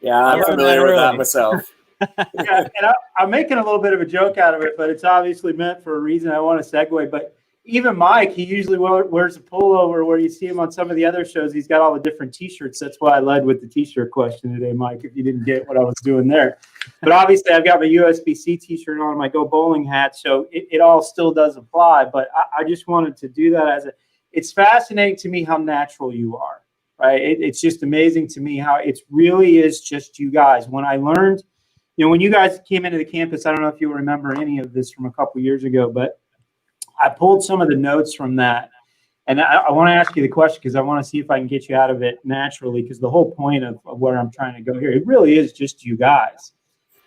Yeah, I'm familiar with that myself. Yeah, and I'm making a little bit of a joke out of it, but it's obviously meant for a reason. I want to segue, but even Mike, he usually wears a pullover where you see him on some of the other shows. He's got all the different T-shirts. That's why I led with the T-shirt question today, Mike, if you didn't get what I was doing there. But obviously, I've got my USBC T-shirt on, my Go Bowling hat, so it all still does apply. But I just wanted to do that it's fascinating to me how natural you are, right? It's just amazing to me how it really is just you guys. When I learned, you know, when you guys came into the campus, I don't know if you remember any of this from a couple years ago, but I pulled some of the notes from that. And I want to ask you the question because I want to see if I can get you out of it naturally, because the whole point of where I'm trying to go here, it really is just you guys.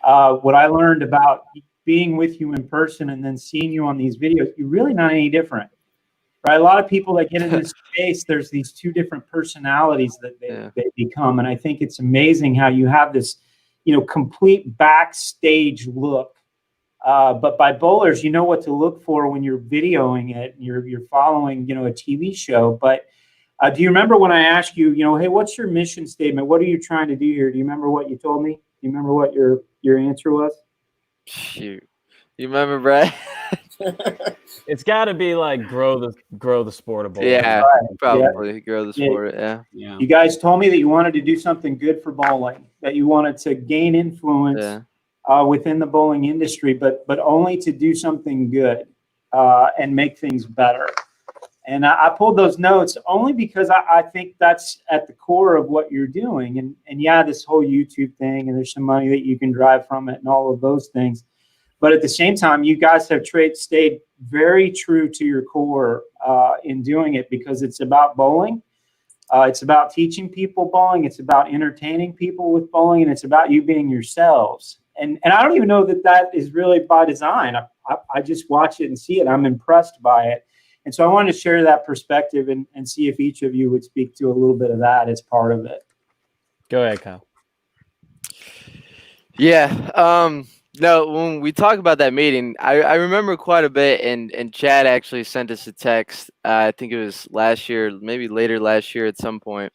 What I learned about being with you in person and then seeing you on these videos, you're really not any different. Right? A lot of people that get in this space, there's these two different personalities that they become. And I think it's amazing how you have this, you know, complete backstage look. But by bowlers, you know what to look for when you're videoing it. You're following, you know, a TV show. But do you remember when I asked you, you know, hey, what's your mission statement? What are you trying to do here? Do you remember what you told me? Do you remember what your answer was? Shoot. You remember, Brad? It's got to be like grow the sport of bowling. Yeah, probably grow the sport. Yeah. You guys told me that you wanted to do something good for bowling, that you wanted to gain influence within the bowling industry, but only to do something good and make things better. And I pulled those notes only because I think that's at the core of what you're doing. And yeah, this whole YouTube thing, and there's some money that you can drive from it and all of those things. But at the same time, you guys have stayed very true to your core in doing it, because it's about bowling. It's about teaching people bowling. It's about entertaining people with bowling. And it's about you being yourselves. And I don't even know that is really by design. I just watch it and see it. I'm impressed by it. And so I wanted to share that perspective and see if each of you would speak to a little bit of that as part of it. Go ahead, Kyle. Yeah. No, when we talk about that meeting, I remember quite a bit, and Chad actually sent us a text. I think it was last year, maybe later last year at some point.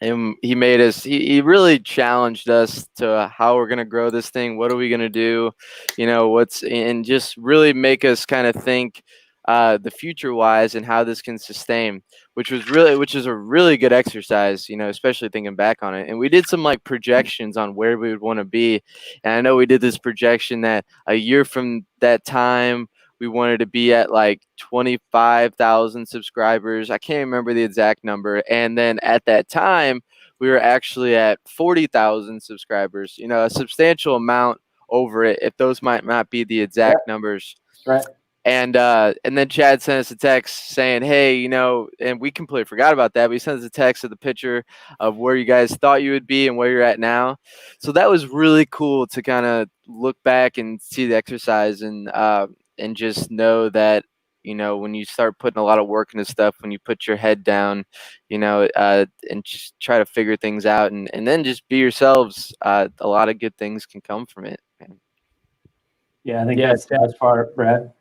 And he made us, he really challenged us to how we're going to grow this thing. What are we going to do? And just really make us kind of think the future wise and how this can sustain, which is a really good exercise, especially thinking back on it. And we did some like projections on where we would want to be. And I know we did this projection that a year from that time, we wanted to be at like 25,000 subscribers. I can't remember the exact number. And then at that time, we were actually at 40,000 subscribers, a substantial amount over it, if those might not be the exact numbers. Right. And then Chad sent us a text saying, hey, and we completely forgot about that, but he sent us a text of the picture of where you guys thought you would be and where you're at now. So that was really cool to kind of look back and see the exercise and just know that, when you start putting a lot of work into stuff, when you put your head down, and just try to figure things out and then just be yourselves, a lot of good things can come from it. Yeah, I think that's the best part, Brad.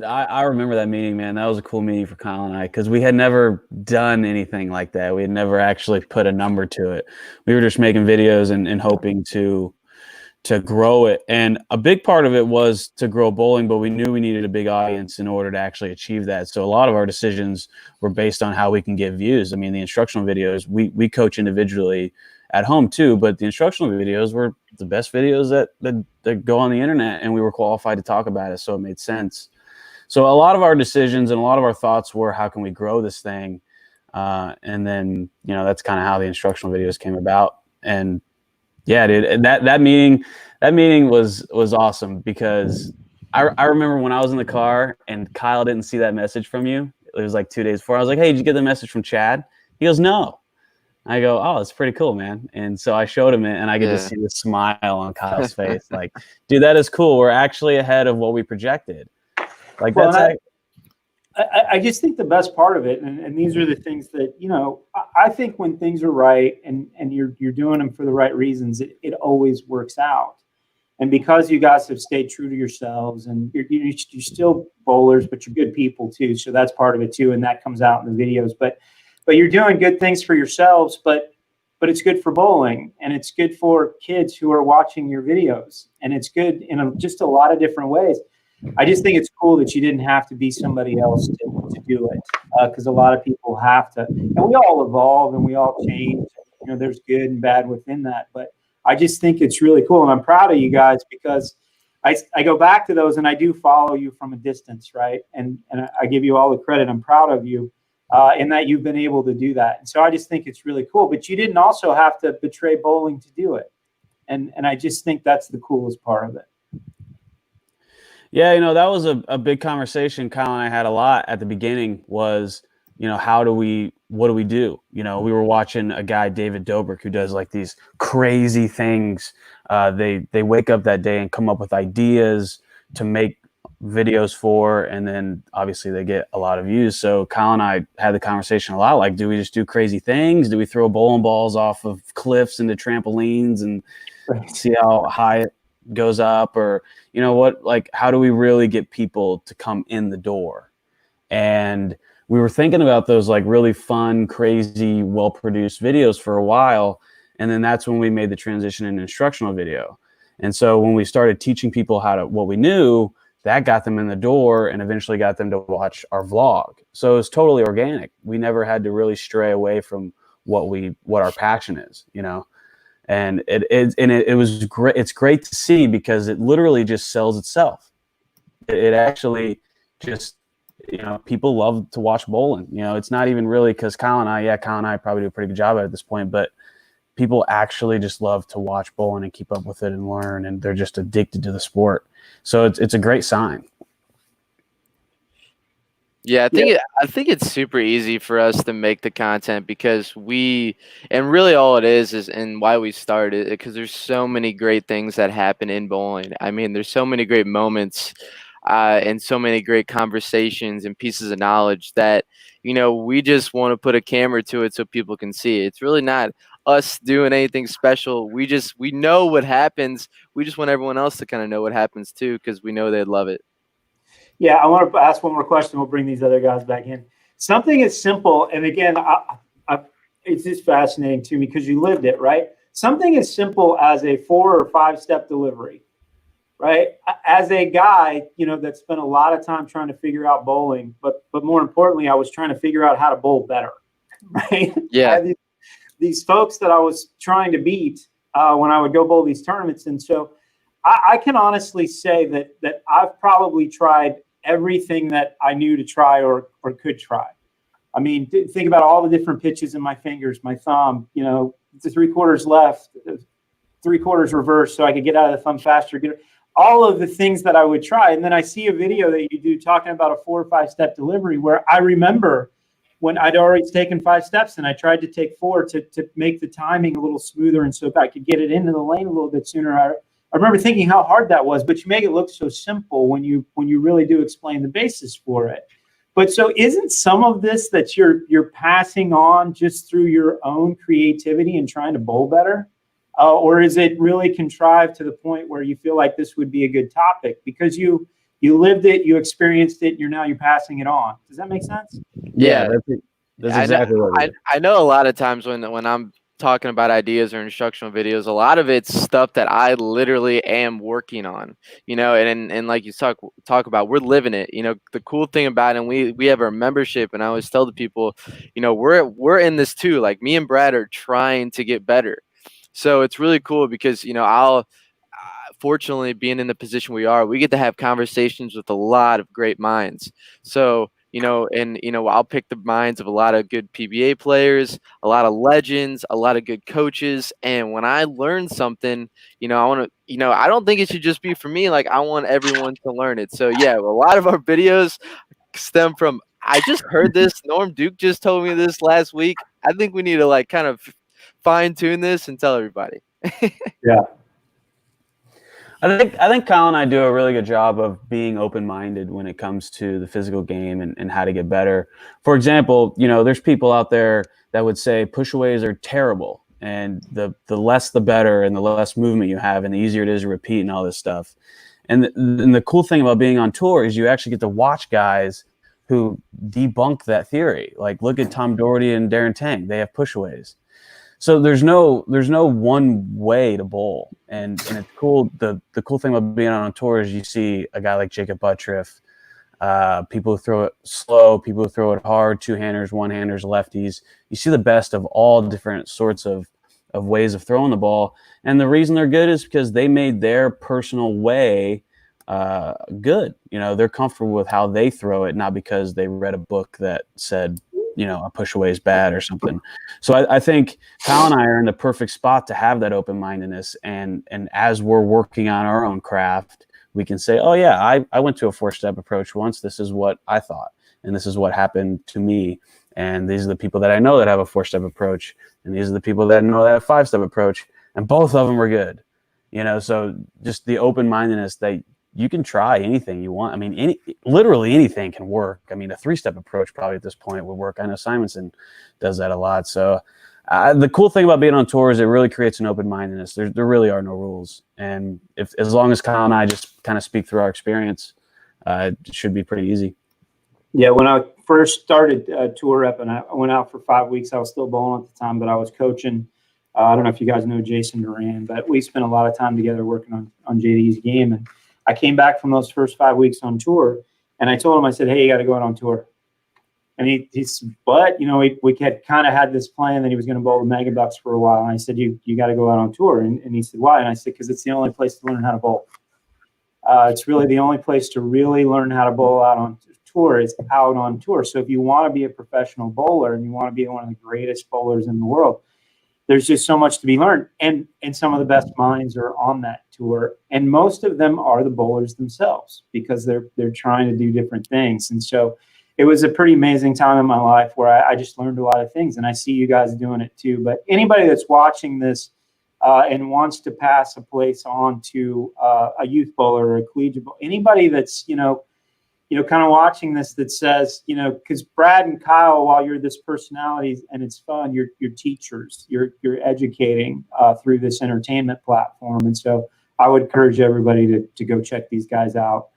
I remember that meeting, man. That was a cool meeting for Kyle and I, because we had never done anything like that. We had never actually put a number to it. We were just making videos and hoping to grow it. And a big part of it was to grow bowling, but we knew we needed a big audience in order to actually achieve that. So a lot of our decisions were based on how we can get views. I mean, the instructional videos, we coach individually at home too, but the instructional videos were the best videos that go on the internet, and we were qualified to talk about it. So it made sense. So a lot of our decisions and a lot of our thoughts were, how can we grow this thing? And then, that's kind of how the instructional videos came about. And yeah, dude, and that meeting was awesome, because I remember when I was in the car and Kyle didn't see that message from you. It was like 2 days before. I was like, hey, did you get the message from Chad? He goes, no. I go, oh, it's pretty cool, man. And so I showed him it, and I could just see the smile on Kyle's face. Like, dude, that is cool. We're actually ahead of what we projected. Like, well, that's I just think the best part of it, and these are the things that, I think when things are right and you're doing them for the right reasons, it always works out. And because you guys have stayed true to yourselves, and you're still bowlers, but you're good people too. So that's part of it too. And that comes out in the videos, but you're doing good things for yourselves, but it's good for bowling, and it's good for kids who are watching your videos, and it's good in just a lot of different ways. I just think it's cool that you didn't have to be somebody else to do it, because a lot of people have to, and we all evolve and we all change. There's good and bad within that, but I just think it's really cool, and I'm proud of you guys, because I go back to those, and I do follow you from a distance, right? And I give you all the credit. I'm proud of you in that you've been able to do that, and so I just think it's really cool. But you didn't also have to betray bowling to do it, and I just think that's the coolest part of it. Yeah, that was a big conversation Kyle and I had a lot at the beginning, was, what do we do? We were watching a guy, David Dobrik, who does like these crazy things. They wake up that day and come up with ideas to make videos for, and then obviously they get a lot of views. So Kyle and I had the conversation a lot, like, do we just do crazy things? Do we throw bowling balls off of cliffs into trampolines and see how high it goes up? Or how do we really get people to come in the door? And we were thinking about those like really fun, crazy, well-produced videos for a while, and then that's when we made the transition into instructional video. And so when we started teaching people what we knew, that got them in the door and eventually got them to watch our vlog. So it was totally organic. We never had to really stray away from what our passion is, And it was great. It's great to see, because it literally just sells itself. It actually just, people love to watch bowling. It's not even really because Kyle and I probably do a pretty good job at this point, but people actually just love to watch bowling and keep up with it and learn, and they're just addicted to the sport. So it's a great sign. Yeah, I think it's super easy for us to make the content because and really all it is and why we started because there's so many great things that happen in bowling. I mean, there's so many great moments and so many great conversations and pieces of knowledge that, we just want to put a camera to it so people can see it. It's really not us doing anything special. We know what happens. We just want everyone else to kind of know what happens too because we know they'd love it. Yeah, I want to ask one more question. We'll bring these other guys back in. Something as simple, and again, it's just fascinating to me because you lived it, right? Something as simple as a 4 or 5 step delivery, right? As a guy, that spent a lot of time trying to figure out bowling, but more importantly, I was trying to figure out how to bowl better, right? Yeah. I had these folks that I was trying to beat when I would go bowl these tournaments, and so I can honestly say that I've probably tried everything that I knew to try or could try. I mean, think about all the different pitches in my fingers, my thumb, the 3/4 left, 3/4 reverse so I could get out of the thumb faster, all of the things that I would try. And then I see a video that you do talking about a 4 or 5 step delivery where I remember when I'd already taken 5 steps and I tried to take 4 to make the timing a little smoother and so I could get it into the lane a little bit sooner. I remember thinking how hard that was, but you make it look so simple when you really do explain the basis for it. But so isn't some of this that you're passing on just through your own creativity and trying to bowl better? Or is it really contrived to the point where you feel like this would be a good topic because you lived it, you experienced it, you're passing it on? Does that make sense? Yeah, that's exactly what it is. I know a lot of times when I'm talking about ideas or instructional videos, a lot of it's stuff that I literally am working on, and like you talk about, we're living it. The cool thing about it, and we have our membership, and I always tell the people, we're in this too. Like me and Brad are trying to get better. So it's really cool because, I'll fortunately being in the position we are, we get to have conversations with a lot of great minds. So, I'll pick the minds of a lot of good PBA players, a lot of legends, a lot of good coaches. And when I learn something, I want to, I don't think it should just be for me. Like I want everyone to learn it. So yeah, a lot of our videos stem from, I just heard this. Norm Duke just told me this last week. I think we need to like kind of fine tune this and tell everybody. Yeah. I think Kyle and I do a really good job of being open-minded when it comes to the physical game and how to get better. For example, there's people out there that would say pushaways are terrible and the less the better and the less movement you have and the easier it is to repeat and all this stuff. And the cool thing about being on tour is you actually get to watch guys who debunk that theory. Like look at Tom Doherty and Darren Tang. They have pushaways. So there's no one way to bowl, and it's cool. The cool thing about being on tour is you see a guy like Jacob Buttriff, people who throw it slow, people who throw it hard, two-handers, one-handers, lefties. You see the best of all different sorts of ways of throwing the ball, and the reason they're good is because they made their personal way good. They're comfortable with how they throw it, not because they read a book that said, a push away is bad or something. So I think Kyle and I are in the perfect spot to have that open-mindedness. And as we're working on our own craft, we can say, oh yeah, I went to a 4-step approach once. This is what I thought. And this is what happened to me. And these are the people that I know that have a 4-step approach. And these are the people that know that have a 5-step approach. And both of them are good. So just the open-mindedness that you can try anything you want. I mean, literally anything can work. I mean, a 3-step approach probably at this point would work. I know Simonson does that a lot. So the cool thing about being on tour is it really creates an open-mindedness. There really are no rules. And as long as Kyle and I just kind of speak through our experience, it should be pretty easy. Yeah, when I first started tour rep and I went out for 5 weeks, I was still bowling at the time, but I was coaching. I don't know if you guys know Jason Duran, but we spent a lot of time together working on JD's game. And I came back from those first 5 weeks on tour, and I told him, I said, hey, you got to go out on tour. And he's, but, we had kind of had this plan that he was going to bowl the Mega Bucks for a while. And I said, you got to go out on tour. And he said, why? And I said, because it's the only place to learn how to bowl. It's really the only place to really learn how to bowl out on tour is out on tour. So if you want to be a professional bowler and you want to be one of the greatest bowlers in the world, there's just so much to be learned. And some of the best minds are on that tour. And most of them are the bowlers themselves because they're trying to do different things. And so it was a pretty amazing time in my life where I just learned a lot of things, and I see you guys doing it too. But anybody that's watching this and wants to pass a place on to a youth bowler or a collegiate bowler, anybody that's, kind of watching this that says, because Brad and Kyle, while you're this personality and it's fun, you're teachers, you're educating through this entertainment platform. And so I would encourage everybody to go check these guys out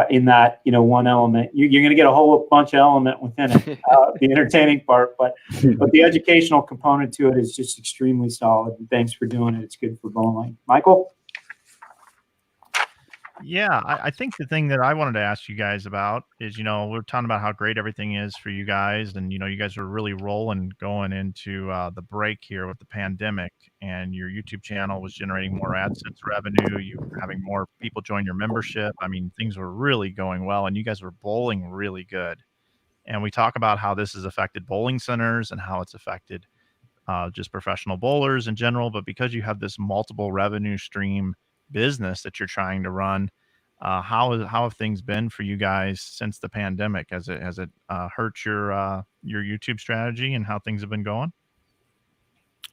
in that, one element. You're going to get a whole bunch of element within it, the entertaining part, but the educational component to it is just extremely solid. And thanks for doing it. It's good for bowling. Michael? Yeah, I think the thing that I wanted to ask you guys about is, we're talking about how great everything is for you guys. And, you guys are really rolling going into the break here with the pandemic, and your YouTube channel was generating more AdSense revenue. You were having more people join your membership. I mean, things were really going well, and you guys were bowling really good. And we talk about how this has affected bowling centers and how it's affected just professional bowlers in general. But because you have this multiple revenue stream business that you're trying to run, how have things been for you guys since the pandemic? Has it hurt your YouTube strategy and how things have been going?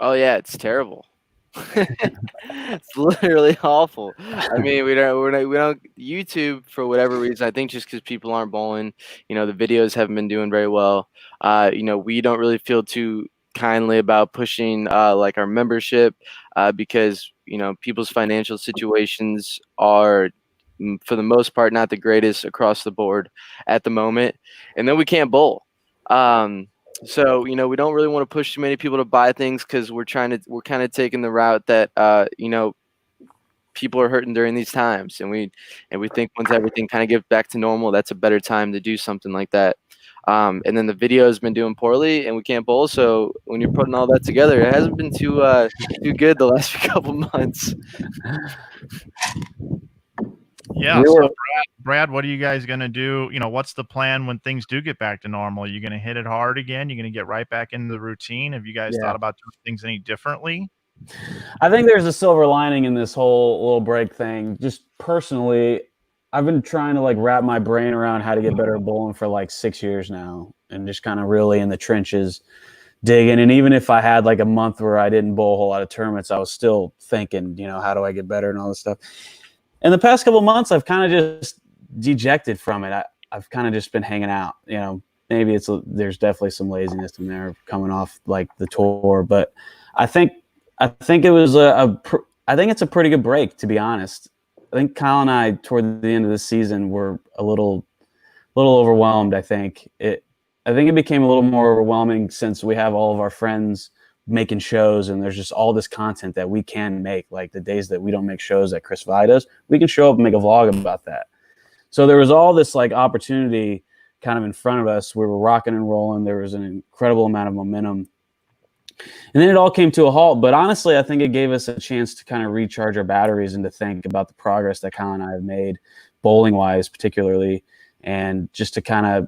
Oh yeah, it's terrible. It's literally awful. I mean, we don't YouTube for whatever reason. I think just because people aren't bowling, the videos haven't been doing very well. We don't really feel too kindly about pushing like our membership because people's financial situations are for the most part not the greatest across the board at the moment, and then we can't bowl. So we don't really want to push too many people to buy things because we're kind of taking the route that people are hurting during these times, and we think once everything kind of gets back to normal, that's a better time to do something like that. And then the video has been doing poorly, and we can't bowl. So when you're putting all that together, it hasn't been too good the last couple months. Yeah. So Brad, what are you guys going to do? What's the plan when things do get back to normal? Are you going to hit it hard again? You're going to get right back into the routine? Have you guys thought about doing things any differently? I think there's a silver lining in this whole little break thing. Just personally, I've been trying to wrap my brain around how to get better at bowling for 6 years now, and just kind of really in the trenches digging. And even if I had a month where I didn't bowl a whole lot of tournaments, I was still thinking, how do I get better and all this stuff. In the past couple of months, I've kind of just dejected from it. I've kind of just been hanging out. Maybe there's definitely some laziness in there coming off the tour, but I think it was I think it's a pretty good break, to be honest. I think Kyle and I, toward the end of the season, were a little overwhelmed. I think it became a little more overwhelming since we have all of our friends making shows, and there's just all this content that we can make. Like the days that we don't make shows that Chris Vi does, we can show up and make a vlog about that. So there was all this opportunity kind of in front of us. We were rocking and rolling. There was an incredible amount of momentum. And then it all came to a halt. But honestly, I think it gave us a chance to kind of recharge our batteries and to think about the progress that Kyle and I have made, bowling-wise particularly, and just to kind of,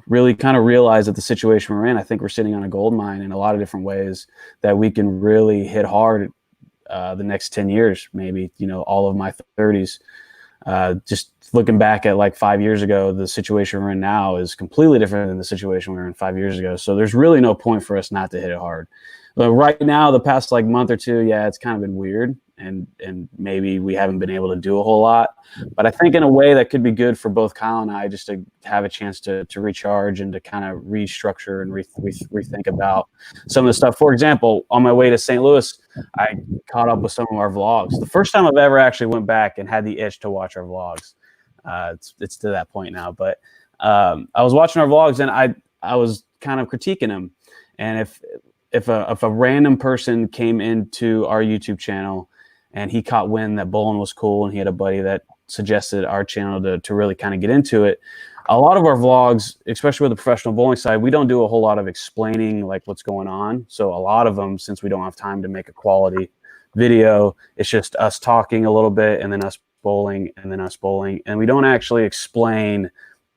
really kind of realize that the situation we're in, I think we're sitting on a gold mine in a lot of different ways that we can really hit hard the next 10 years, maybe, all of my 30s. Just looking back at 5 years ago, the situation we're in now is completely different than the situation we were in 5 years ago. So there's really no point for us not to hit it hard. But right now, the past month or two, yeah, it's kind of been weird, and maybe we haven't been able to do a whole lot. But I think in a way that could be good for both Kyle and I, just to have a chance to recharge and to kind of restructure and rethink about some of the stuff. For example, on my way to St. Louis, I caught up with some of our vlogs. The first time I've ever actually went back and had the itch to watch our vlogs. It's to that point now, but I was watching our vlogs and I was kind of critiquing them. And if a random person came into our YouTube channel and he caught wind that bowling was cool and he had a buddy that suggested our channel to really kind of get into it, a lot of our vlogs, especially with the professional bowling side, we don't do a whole lot of explaining what's going on. So a lot of them, since we don't have time to make a quality video, it's just us talking a little bit and then us bowling and then us bowling. And we don't actually explain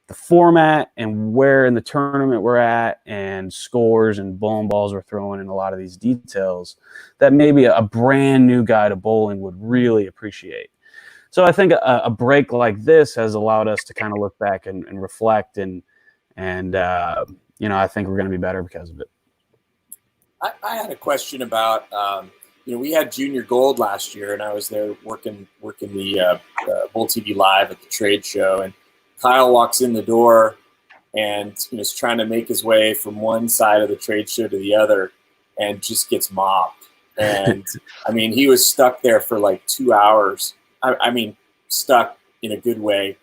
the format and where in the tournament we're at and scores and bowling balls we're throwing and a lot of these details that maybe a brand new guy to bowling would really appreciate. So I think a break like this has allowed us to kind of look back and reflect, and I think we're going to be better because of it. I had a question about, we had Junior Gold last year, and I was there working the Bull TV Live at the trade show, and Kyle walks in the door and is trying to make his way from one side of the trade show to the other, and just gets mobbed. And I mean, he was stuck there for like 2 hours. I mean, stuck in a good way.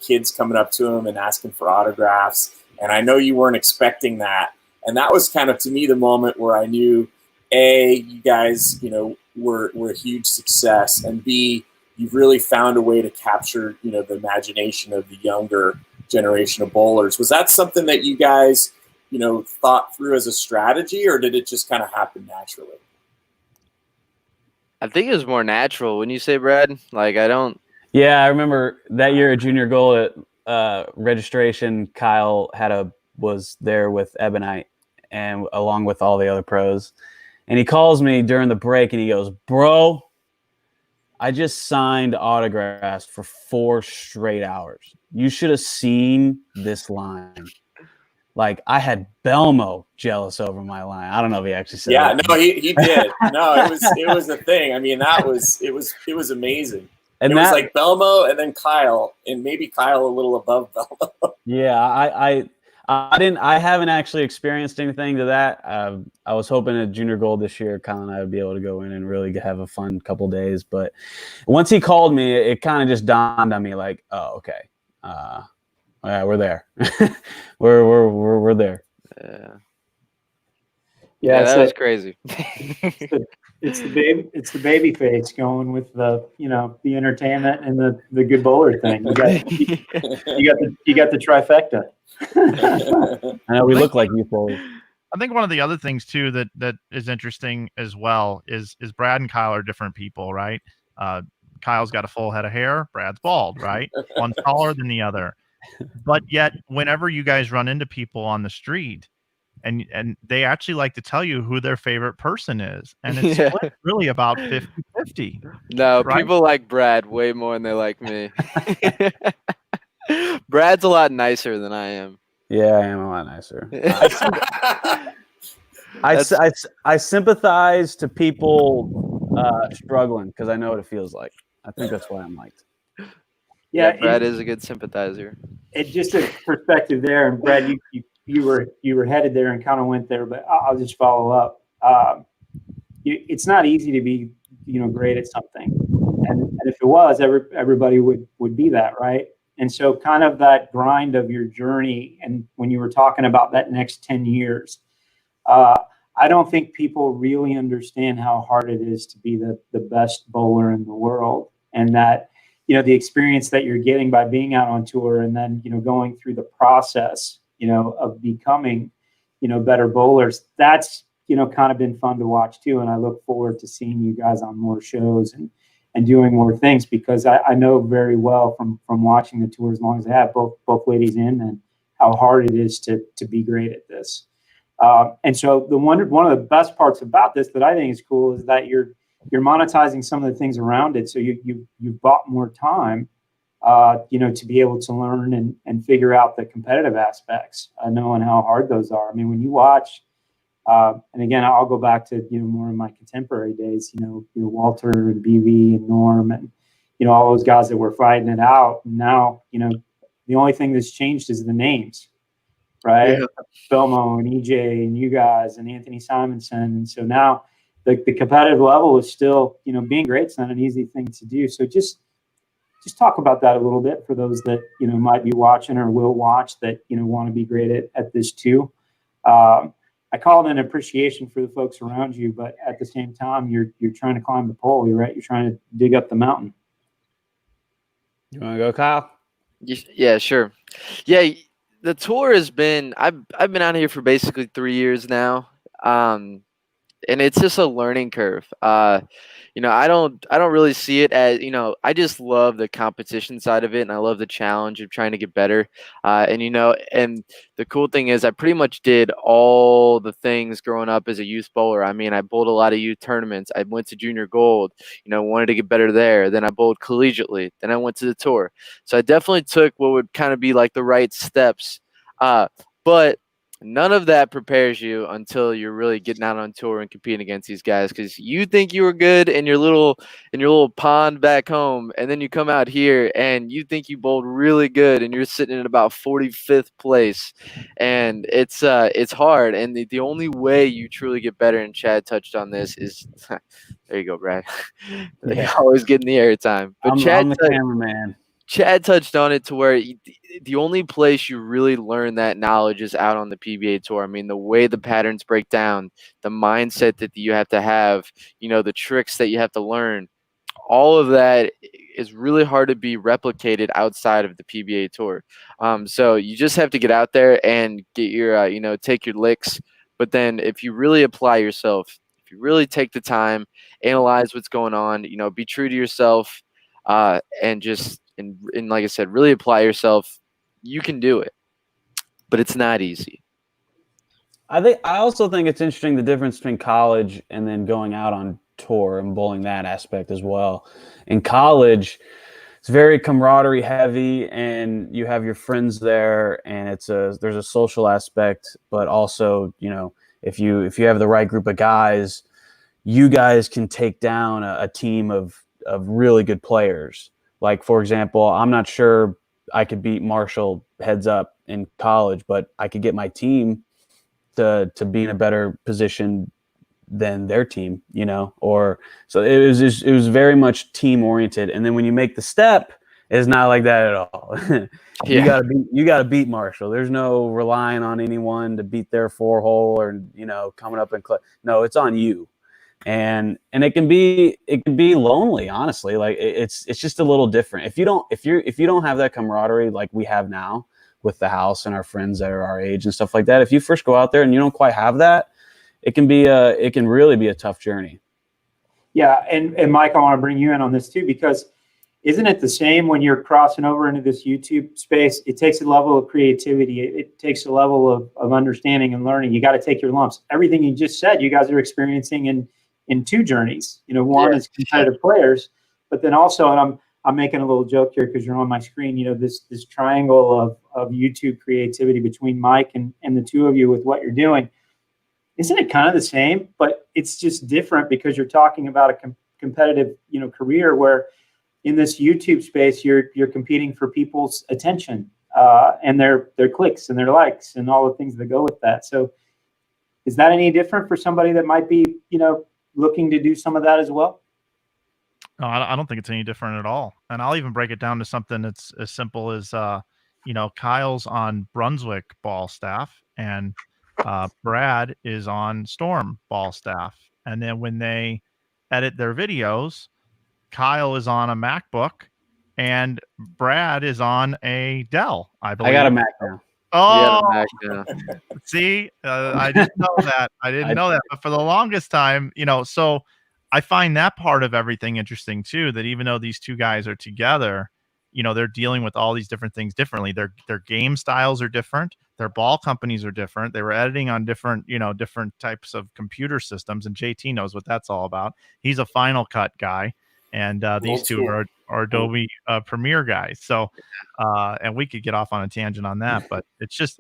Kids coming up to him and asking for autographs. And I know you weren't expecting that. And that was kind of, to me, the moment where I knew, A, you guys, were a huge success, and B, you've really found a way to capture, the imagination of the younger generation of bowlers. Was that something that you guys, thought through as a strategy, or did it just kind of happen naturally? I think it was more natural. When you say, Brad, like, I don't. Yeah, I remember that year at Junior Gold at registration, Kyle was there with Ebonite and along with all the other pros. And he calls me during the break and he goes, "Bro, I just signed autographs for 4 straight hours. You should have seen this line. Like, I had Belmo jealous over my line." I don't know if he actually said that. No, he did. No, it was a thing. I mean, it was amazing. And it was like Belmo and then Kyle, and maybe Kyle a little above Belmo. Yeah, I haven't actually experienced anything to that. I was hoping at Junior Gold this year, Kyle and I would be able to go in and really have a fun couple days. But once he called me, it kind of just dawned on me, like, oh, okay, yeah, we're there. we're there. Yeah, that was crazy. It's the baby face going with the the entertainment and the good bowler thing. You got the trifecta. I know we look like youth bowlers. I think one of the other things too that is interesting as well is Brad and Kyle are different people, right? Kyle's got a full head of hair, Brad's bald, right? One's taller than the other. But yet, whenever you guys run into people on the street, and they actually like to tell you who their favorite person is, and it's split really about 50-50. No, right? People like Brad way more than they like me. Brad's a lot nicer than I am. Yeah, I am a lot nicer. I sympathize to people struggling because I know what it feels like. I think that's why I'm liked. Yeah, Brad is a good sympathizer. It's just a perspective there, and Brad, you were headed there and kind of went there, but I'll just follow up. It's not easy to be great at something, and if it was, everybody would be that, right? And so kind of that grind of your journey, and when you were talking about that next 10 years, I don't think people really understand how hard it is to be the best bowler in the world, and that the experience that you're getting by being out on tour and then going through the process of becoming better bowlers, that's kind of been fun to watch too. And I look forward to seeing you guys on more shows and doing more things, because I know very well from watching the tour as long as I have, both ladies in, and how hard it is to be great at this. And so one of the best parts about this that I think is cool is that you're monetizing some of the things around it. So you bought more time, to be able to learn and figure out the competitive aspects, knowing how hard those are. I mean, when you watch, and again, I'll go back to more in my contemporary days, Walter and BV and Norm and all those guys that were fighting it out. And now, the only thing that's changed is the names, right? Yeah. Belmo and EJ and you guys and Anthony Simonson. And so now the competitive level is still, being great's not an easy thing to do. So just talk about that a little bit for those that, might be watching or will watch that, want to be great at this too. I call it an appreciation for the folks around you, but at the same time, you're trying to climb the pole. You're right. You're trying to dig up the mountain. You want to go, Kyle? Yeah, sure. Yeah, the tour has been. I've been out here for basically 3 years now. and it's just a learning curve. I don't really see it as, I just love the competition side of it, and I love the challenge of trying to get better. And the cool thing is I pretty much did all the things growing up as a youth bowler. I mean, I bowled a lot of youth tournaments. I went to junior gold, wanted to get better there. Then I bowled collegiately. Then I went to the tour. So I definitely took what would kind of be like the right steps. But none of that prepares you until you're really getting out on tour and competing against these guys, because you think you were good in your little pond back home, and then you come out here and you think you bowled really good and you're sitting in about 45th place, and it's hard. And the only way you truly get better, and Chad touched on this, is there you go, Brad. You're always getting the airtime. But I'm the cameraman. Chad touched on it to where the only place you really learn that knowledge is out on the PBA Tour. I mean, the way the patterns break down, the mindset that you have to have, the tricks that you have to learn, all of that is really hard to be replicated outside of the PBA Tour. So you just have to get out there and get your, take your licks. But then if you really apply yourself, if you really take the time, analyze what's going on, be true to yourself, and just, and like I said, really apply yourself, you can do it. But it's not easy. I also think it's interesting the difference between college and then going out on tour and bowling that aspect as well. In college, it's very camaraderie heavy, and you have your friends there, and there's a social aspect, but also, if you have the right group of guys, you guys can take down a team of really good players. Like, for example, I'm not sure I could beat Marshall heads up in college, but I could get my team to be in a better position than their team, or so it was very much team oriented. And then when you make the step, it's not like that at all. You gotta beat Marshall. There's no relying on anyone to beat their 4-hole or coming up and no, it's on you. And it can be lonely, honestly. Like it's just a little different. If you don't have that camaraderie like we have now with the house and our friends that are our age and stuff like that, if you first go out there and you don't quite have that, it can really be a tough journey. Yeah, and Mike, I want to bring you in on this too, because isn't it the same when you're crossing over into this YouTube space? It takes a level of creativity. It takes a level of understanding and learning. You got to take your lumps. Everything you just said, you guys are experiencing in two journeys. One is competitive players, but then also, and I'm making a little joke here because you're on my screen, this triangle of YouTube creativity between Mike and the two of you with what you're doing. Isn't it kind of the same? But it's just different because you're talking about a competitive, career where in this YouTube space, you're competing for people's attention and their clicks and their likes and all the things that go with that. So is that any different for somebody that might be, looking to do some of that as well? No, I don't think it's any different at all. And I'll even break it down to something that's as simple as, Kyle's on Brunswick ball staff, and Brad is on Storm ball staff. And then when they edit their videos, Kyle is on a MacBook and Brad is on a Dell, I believe. I got a Mac now. Oh, see, I didn't know that. I didn't know that. But for the longest time, so I find that part of everything interesting too, that even though these two guys are together, they're dealing with all these different things differently. Their game styles are different. Their ball companies are different. They were editing on different types of computer systems, and JT knows what that's all about. He's a Final Cut guy, and these two are Adobe Premiere guys. So, and we could get off on a tangent on that, but it's just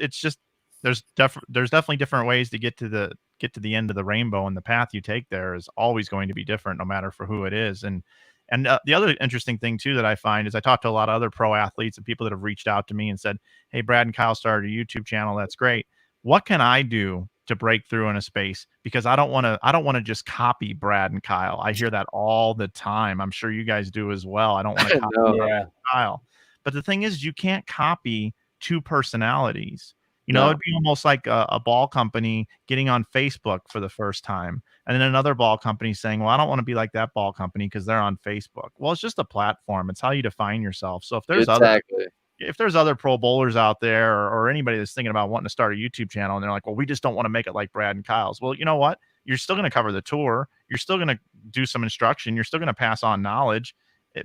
there's definitely different ways to get to the end of the rainbow, and the path you take there is always going to be different, no matter for who it is. And the other interesting thing too that I find is I talk to a lot of other pro athletes and people that have reached out to me and said, "Hey, Brad and Kyle started a YouTube channel. That's great. What can I do to break through in a space? Because I don't want to just copy Brad and Kyle." I hear that all the time. I'm sure you guys do as well. I don't want to copy Brad and Kyle. But the thing is, you can't copy two personalities. It'd be almost like a ball company getting on Facebook for the first time, and then another ball company saying, "Well, I don't want to be like that ball company because they're on Facebook." Well, it's just a platform. It's how you define yourself. So if there's other pro bowlers out there, or anybody that's thinking about wanting to start a YouTube channel, and they're like, "Well, we just don't want to make it like Brad and Kyle's." Well, you know what? you're still going to cover the tour. You're still going to do some instruction. You're still going to pass on knowledge,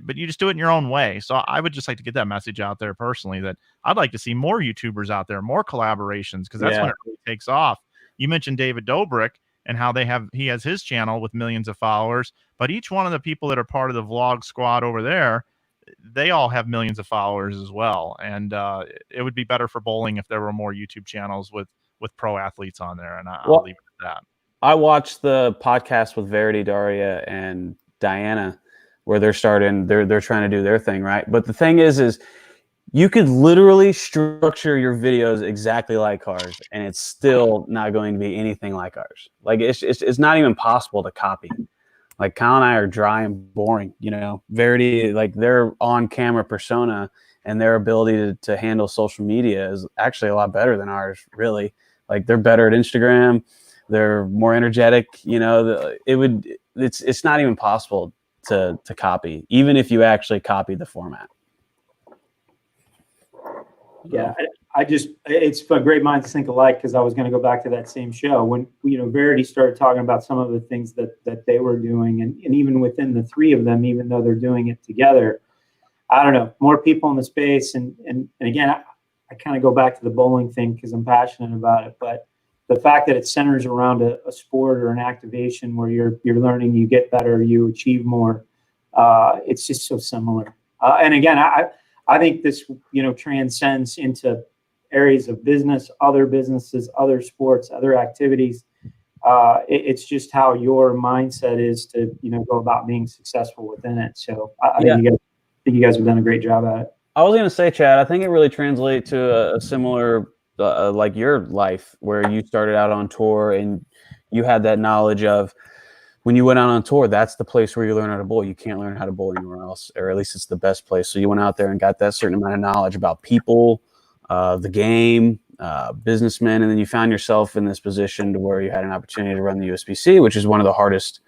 but you just do it in your own way. So I would just like to get that message out there personally, that I'd like to see more YouTubers out there, more collaborations, because that's when it really takes off. You mentioned David Dobrik and how he has his channel with millions of followers, but each one of the people that are part of the vlog squad over there, they all have millions of followers as well. And it would be better for bowling if there were more YouTube channels with pro athletes on there. And I'll leave it at that. I watched the podcast with Verity, Daria, and Diana, where they're trying to do their thing, right? But the thing is you could literally structure your videos exactly like ours, and it's still not going to be anything like ours. Like it's not even possible to copy. Like Kyle and I are dry and boring, you know. Verity, like their on-camera persona and their ability to handle social media is actually a lot better than ours, really. Like they're better at Instagram, they're more energetic, you know. It's not even possible to copy, even if you actually copy the format. Yeah, it's for great minds think alike, because I was going to go back to that same show when, you know, Verity started talking about some of the things that they were doing, and even within the three of them, even though they're doing it together, I don't know, more people in the space. And again, I kind of go back to the bowling thing because I'm passionate about it, but the fact that it centers around a sport or an activation where you're learning, you get better, you achieve more. It's just so similar. And again, I think this, you know, transcends into areas of business, other businesses, other sports, other activities. It's just how your mindset is to, you know, go about being successful within it. So I think you guys have done a great job at it. I was going to say, Chad, I think it really translates to a similar, like your life, where you started out on tour and you had that knowledge of, when you went out on tour, that's the place where you learn how to bowl. You can't learn how to bowl anywhere else, or at least it's the best place. So you went out there and got that certain amount of knowledge about people, the game, businessmen, and then you found yourself in this position to where you had an opportunity to run the Usbc, which is one of the hardest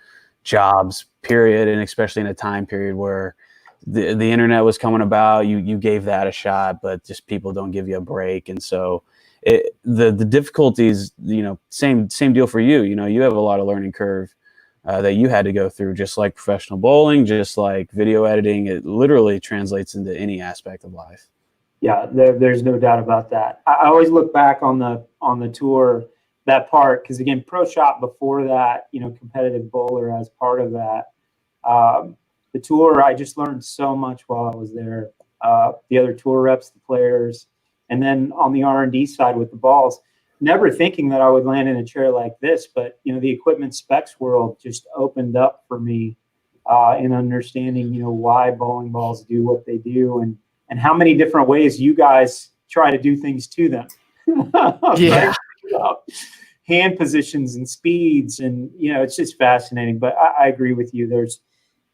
jobs, period, and especially in a time period where the internet was coming about. You gave that a shot, but just people don't give you a break, and so the difficulties, you know, same deal for you. You know, you have a lot of learning curve that you had to go through, just like professional bowling, just like video editing. It literally translates into any aspect of life. Yeah, there's no doubt about that. I always look back on the tour, that part, because again, pro shop before that, you know, competitive bowler as part of that. The tour, I just learned so much while I was there. The other tour reps, the players, and then on the R&D side with the balls, never thinking that I would land in a chair like this, but you know, the equipment specs world just opened up for me in understanding, you know, why bowling balls do what they do, and how many different ways you guys try to do things to them. Yeah. Right? Hand positions and speeds, and you know, it's just fascinating. But I agree with you.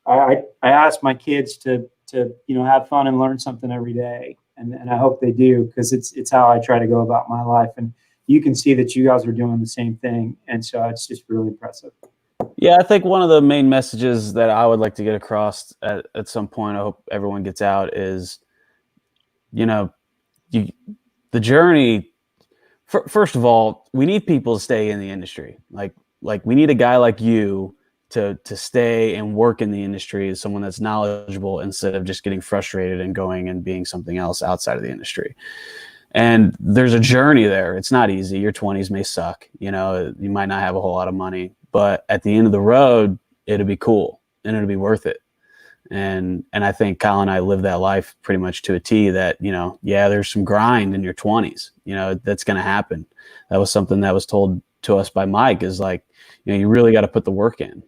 I ask my kids to you know, have fun and learn something every day, and I hope they do, because it's how I try to go about my life. And you can see that you guys are doing the same thing. And so it's just really impressive. Yeah, I think one of the main messages that I would like to get across at some point, I hope everyone gets out, is, you know, the journey. First of all, we need people to stay in the industry. Like we need a guy like you to stay and work in the industry as someone that's knowledgeable, instead of just getting frustrated and going and being something else outside of the industry. And there's a journey there. It's not easy. Your 20s may suck. You know, you might not have a whole lot of money, but at the end of the road, it'll be cool and it'll be worth it. And I think Kyle and I live that life pretty much to a T, that, you know, yeah, there's some grind in your 20s. You know, that's going to happen. That was something that was told to us by Mike, is like, you know, you really got to put the work in.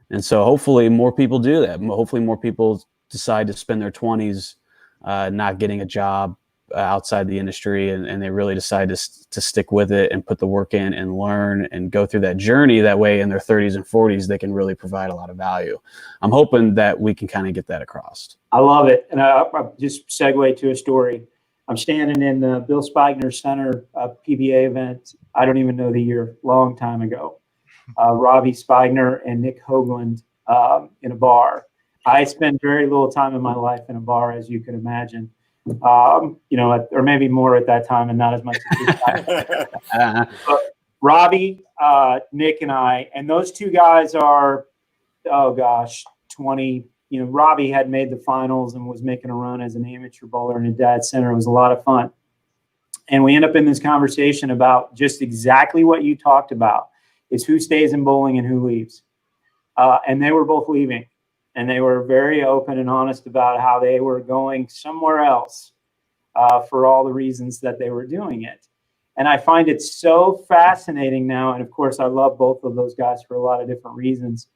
And so hopefully more people do that. Hopefully more people decide to spend their 20s not getting a job outside the industry, and they really decide to stick with it and put the work in and learn and go through that journey. That way in their 30s and 40s, they can really provide a lot of value. I'm hoping that we can kind of get that across. I love it. And I'll just segue to a story. I'm standing in the Bill Spigner Center PBA event. I don't even know the year, long time ago. Robbie Spigner and Nick Hoagland in a bar. I spend very little time in my life in a bar, as you can imagine. You know, or maybe more at that time and not as much. But Robbie, Nick and I, and those two guys are, oh gosh, 20. Robbie had made the finals and was making a run as an amateur bowler in a dad center. It was a lot of fun. And we end up in this conversation about just exactly what you talked about. Is who stays in bowling and who leaves. And they were both leaving. And they were very open and honest about how they were going somewhere else for all the reasons that they were doing it. And I find it so fascinating now. And of course, I love both of those guys for a lot of different reasons.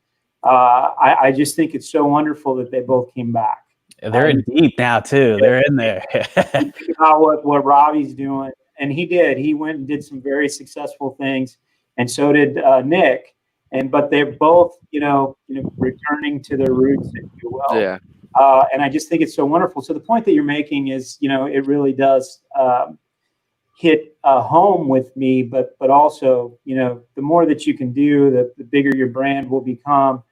I just think it's so wonderful that they both came back. They're in deep now too. They're in there. Think about what Robbie's doing, and he did. He went and did some very successful things, and so did Nick. But they're both, returning to their roots, if you will. Yeah. And I just think it's so wonderful. So the point that you're making is, it really does hit home with me. But also, the more that you can do, the bigger your brand will become.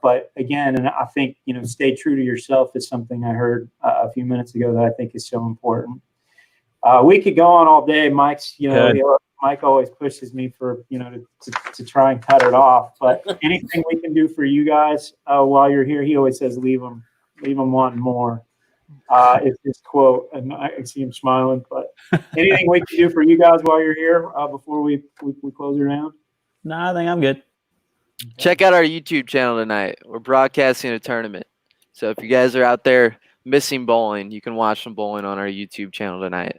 But again, and I think, stay true to yourself is something I heard a few minutes ago that I think is so important. We could go on all day. Mike always pushes me for, to try and cut it off. But anything we can do for you guys while you're here, he always says, leave them wanting more. It's his quote, and I see him smiling. But anything we can do for you guys while you're here before we close it down? No, I think I'm good. Check out our YouTube channel tonight. We're broadcasting a tournament. So if you guys are out there missing bowling, you can watch some bowling on our YouTube channel tonight.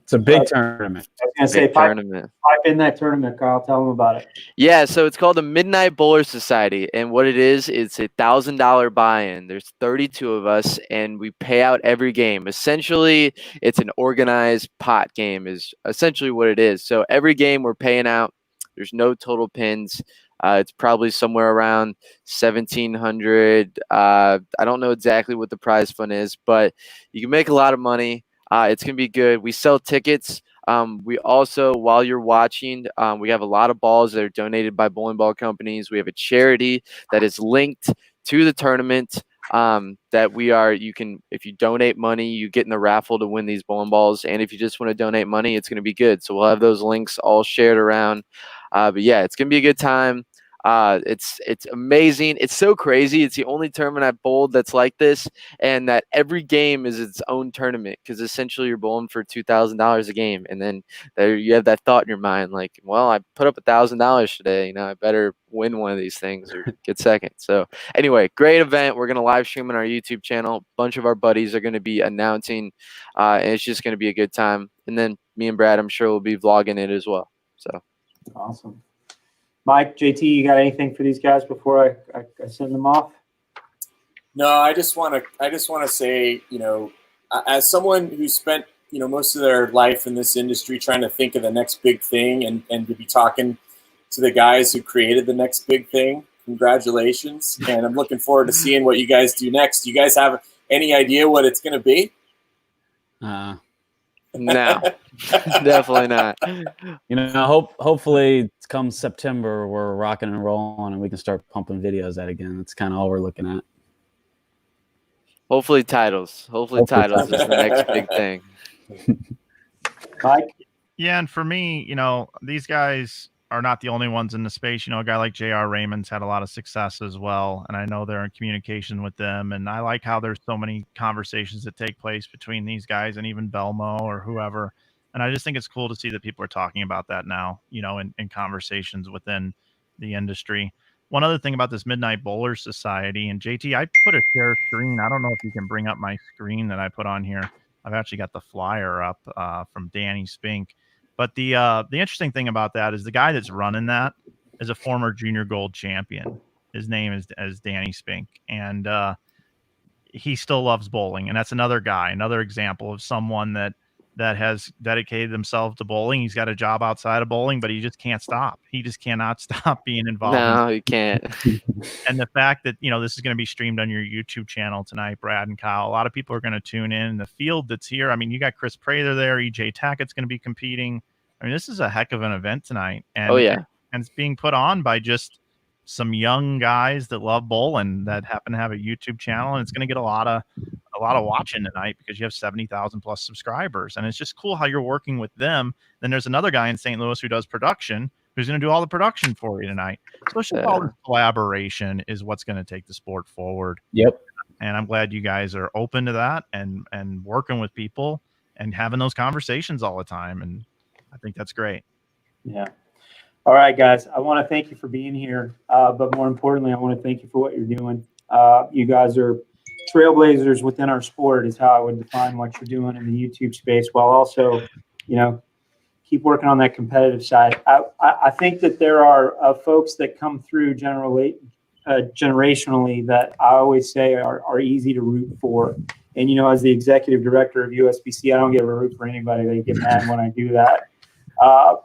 It's a big tournament. I was going to say, tournament. Pipe in that tournament, Kyle. Tell them about it. Yeah, so it's called the Midnight Bowler Society. And what it is, it's a $1,000 buy-in. There's 32 of us, and we pay out every game. Essentially, it's an organized pot game is essentially what it is. So every game we're paying out. There's no total pins. It's probably somewhere around 1,700. I don't know exactly what the prize fund is, but you can make a lot of money. It's going to be good. We sell tickets. We also, while you're watching, we have a lot of balls that are donated by bowling ball companies. We have a charity that is linked to the tournament that you can, if you donate money, you get in the raffle to win these bowling balls. And if you just want to donate money, it's going to be good. So we'll have those links all shared around. But yeah, it's going to be a good time. It's amazing. It's so crazy. It's the only tournament I've bowled that's like this, and that every game is its own tournament, because essentially you're bowling for $2,000 a game, and then there you have that thought in your mind, like, well, I put up $1,000 today. I better win one of these things or get second. So anyway, great event. We're gonna live stream on our YouTube channel. A bunch of our buddies are gonna be announcing, and it's just gonna be a good time. And then me and Brad, I'm sure, will be vlogging it as well. So awesome. Mike, JT, you got anything for these guys before I send them off? No, I just want to say, as someone who spent, most of their life in this industry trying to think of the next big thing and to be talking to the guys who created the next big thing, congratulations. And I'm looking forward to seeing what you guys do next. Do you guys have any idea what it's going to be? No, definitely not. Hopefully come September, we're rocking and rolling and we can start pumping videos out again. That's kind of all we're looking at. Hopefully titles. Hopefully titles is the next big thing. Mike? Yeah, and for me, these guys are not the only ones in the space. A guy like J.R. Raymond's had a lot of success as well, and I know they're in communication with them, and I like how there's so many conversations that take place between these guys and even Belmo or whoever, and I just think it's cool to see that people are talking about that now, in conversations within the industry. One other thing about this Midnight Bowler Society, and JT, I put a share screen. I don't know if you can bring up my screen that I put on here. I've actually got the flyer up from Danny Spink. But the interesting thing about that is the guy that's running that is a former junior gold champion. His name is Danny Spink, and he still loves bowling. And that's another guy, another example of someone that has dedicated himself to bowling. He's got a job outside of bowling, but he just can't stop. He just cannot stop being involved. No, he can't. And the fact that, this is going to be streamed on your YouTube channel tonight, Brad and Kyle, a lot of people are going to tune in. The field that's here, you got Chris Prather there, EJ Tackett's going to be competing. This is a heck of an event tonight. And, and it's being put on by just some young guys that love bowling that happen to have a YouTube channel, and it's going to get a lot of watching tonight because you have 70,000 plus subscribers, and it's just cool how you're working with them. Then there's another guy in St. Louis who does production, who's going to do all the production for you tonight. So it's just all this collaboration is what's going to take the sport forward. Yep. And I'm glad you guys are open to that and working with people and having those conversations all the time. And I think that's great. Yeah. All right, guys. I want to thank you for being here. But more importantly, I want to thank you for what you're doing. You guys are trailblazers within our sport is how I would define what you're doing in the YouTube space, while also, keep working on that competitive side. I think that there are folks that come through generationally that I always say are easy to root for. And, as the executive director of USBC, I don't get a root for anybody. They get mad when I do that.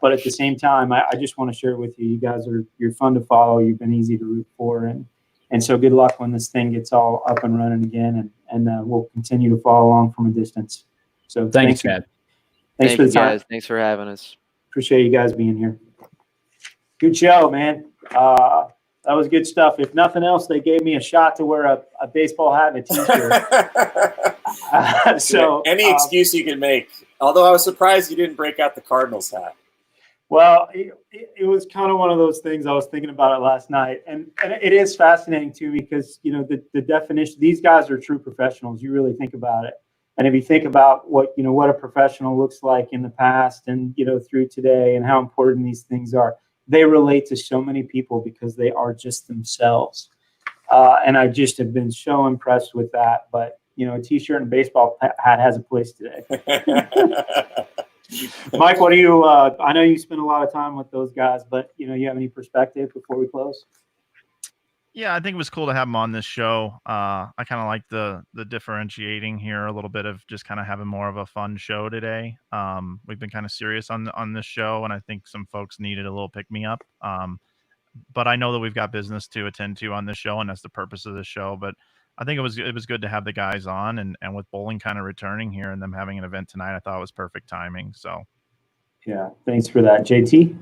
But at the same time, I just want to share with you, you guys you're fun to follow. You've been easy to root for. And so good luck when this thing gets all up and running again. And we'll continue to follow along from a distance. So Thanks, Chad. Thanks for the time. Guys. Thanks for having us. Appreciate you guys being here. Good show, man. That was good stuff. If nothing else, they gave me a shot to wear a baseball hat and a t-shirt. So any excuse you can make. Although I was surprised you didn't break out the Cardinals hat. Well, it was kind of one of those things. I was thinking about it last night, and it is fascinating too because the definition. These guys are true professionals. You really think about it. And if you think about what a professional looks like in the past and, through today and how important these things are, they relate to so many people because they are just themselves. And I just have been so impressed with that. But, a t-shirt and baseball hat has a place today. Mike, what do you, I know you spend a lot of time with those guys, but, you have any perspective before we close? Yeah, I think it was cool to have him on this show. I kind of like the differentiating here a little bit of just kind of having more of a fun show today. We've been kind of serious on this show, and I think some folks needed a little pick-me-up. But I know that we've got business to attend to on this show, and that's the purpose of this show. But I think it was good to have the guys on, and with bowling kind of returning here and them having an event tonight, I thought it was perfect timing. So, yeah, thanks for that, JT.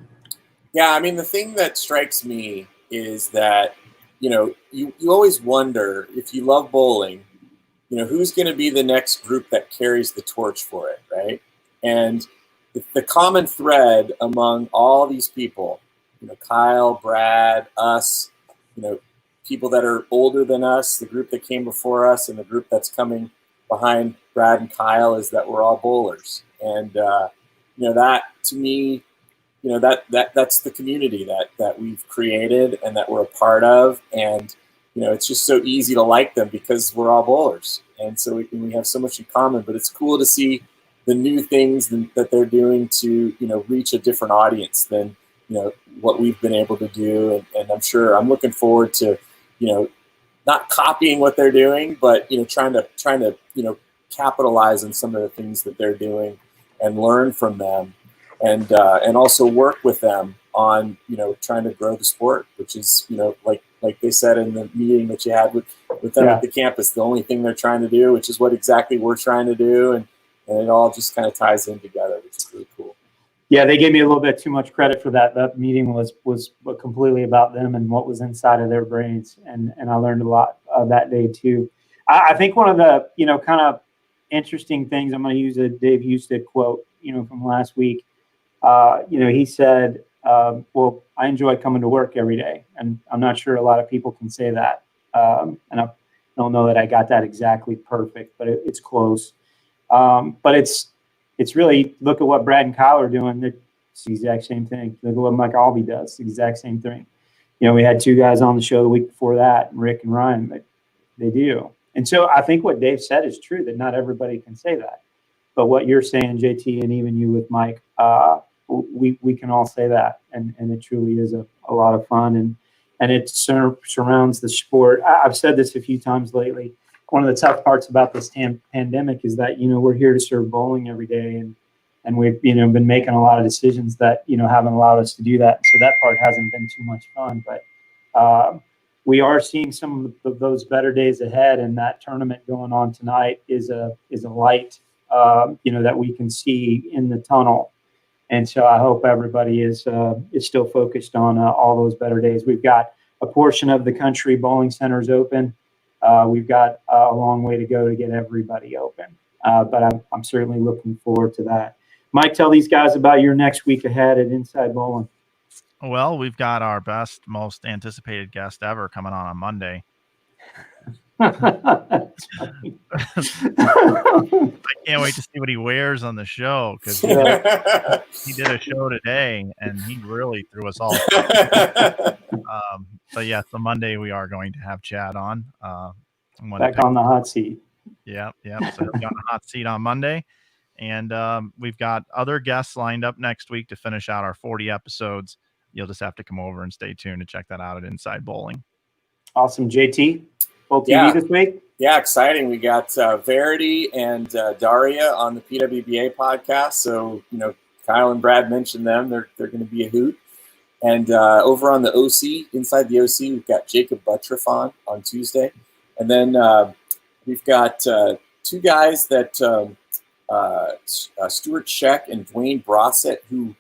Yeah, I mean, the thing that strikes me is that you always wonder if you love bowling, who's going to be the next group that carries the torch for it, right? And the common thread among all these people, Kyle, Brad, us, people that are older than us, the group that came before us, and the group that's coming behind Brad and Kyle is that we're all bowlers. And, that to me, that's the community that we've created and that we're a part of. And, it's just so easy to like them because we're all bowlers. And so we have so much in common, but it's cool to see the new things that they're doing to, reach a different audience than, what we've been able to do. And I'm sure I'm looking forward to, not copying what they're doing, but, trying to, capitalize on some of the things that they're doing and learn from them. And also work with them on, trying to grow the sport, which is, like they said in the meeting that you had with them at the campus, the only thing they're trying to do, which is what exactly we're trying to do. And it all just kind of ties in together, which is really cool. Yeah, they gave me a little bit too much credit for that. That meeting was completely about them and what was inside of their brains. And I learned a lot that day too. I think one of the, kind of interesting things, I'm going to use a Dave Husted quote, from last week. He said, well, I enjoy coming to work every day. And I'm not sure a lot of people can say that. And I don't know that I got that exactly perfect, but it's close. But it's really, look at what Brad and Kyle are doing. It's the exact same thing. Look at what Mike Albee does. The exact same thing. We had two guys on the show the week before that, Rick and Ryan, but they do. And so I think what Dave said is true, that not everybody can say that. But what you're saying, JT, and even you with Mike, we can all say that. And it truly is a lot of fun. And it surrounds the sport. I've said this a few times lately. One of the tough parts about this pandemic is that, we're here to serve bowling every day. And we've, been making a lot of decisions that, haven't allowed us to do that. So that part hasn't been too much fun. But we are seeing some of those better days ahead. And that tournament going on tonight is a light, that we can see in the tunnel. And so I hope everybody is still focused on all those better days. We've got a portion of the country bowling centers open. We've got a long way to go to get everybody open. But I'm certainly looking forward to that. Mike, tell these guys about your next week ahead at Inside Bowling. Well, we've got our best, most anticipated guest ever coming on Monday. That's funny. I can't wait to see what he wears on the show, because he did a show today and he really threw us all. But yeah, so Monday we are going to have Chad on. Back on the hot seat. Yeah. So he'll be on the hot seat on Monday. And we've got other guests lined up next week to finish out our 40 episodes. You'll just have to come over and stay tuned to check that out at Inside Bowling. Awesome. JT, Bowl TV this week? Yeah, exciting. We got Verity and Daria on the PWBA podcast. So, Kyle and Brad mentioned them. They're going to be a hoot. And over on the OC, inside the OC, we've got Jacob Buttriff on Tuesday. And then we've got two guys that Stuart Scheck and Dwayne Brossett, who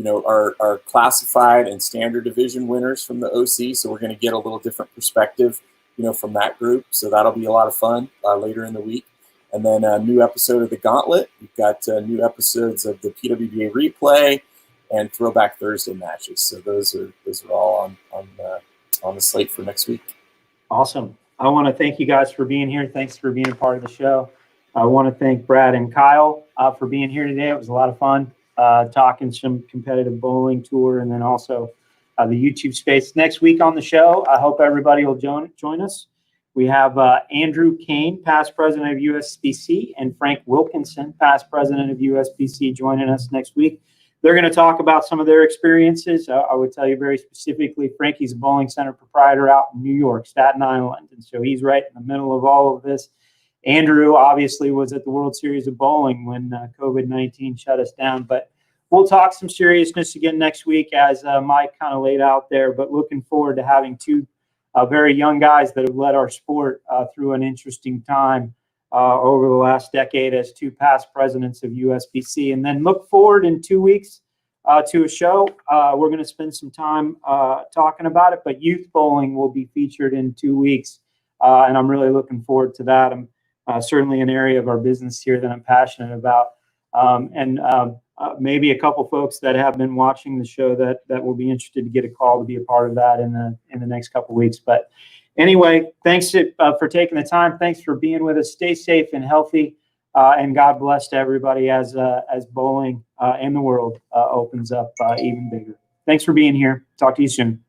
are classified and standard division winners from the OC. So we're going to get a little different perspective, from that group. So that'll be a lot of fun later in the week. And then a new episode of the Gauntlet. We've got new episodes of the PWBA replay and Throwback Thursday matches. So those are all on the slate for next week. Awesome. I want to thank you guys for being here. Thanks for being a part of the show. I want to thank Brad and Kyle for being here today. It was a lot of fun talking some competitive bowling tour, and then also the YouTube space. Next week on the show, I hope everybody will join us. We have Andrew Kane, past president of USBC, and Frank Wilkinson, past president of USBC, joining us next week. They're going to talk about some of their experiences. I would tell you very specifically, Frankie's a bowling center proprietor out in New York, Staten Island, and so he's right in the middle of all of this. Andrew obviously was at the World Series of Bowling when COVID-19 shut us down, but we'll talk some seriousness again next week, as Mike kind of laid out there, but looking forward to having two very young guys that have led our sport through an interesting time over the last decade as two past presidents of USBC. And then look forward in 2 weeks to a show. We're going to spend some time talking about it, but youth bowling will be featured in 2 weeks. And I'm really looking forward to that. I'm certainly an area of our business here that I'm passionate about. And maybe a couple folks that have been watching the show that will be interested to get a call to be a part of that in the next couple weeks. But anyway, thanks for taking the time. Thanks for being with us. Stay safe and healthy, and God bless to everybody as bowling and the world opens up even bigger. Thanks for being here. Talk to you soon.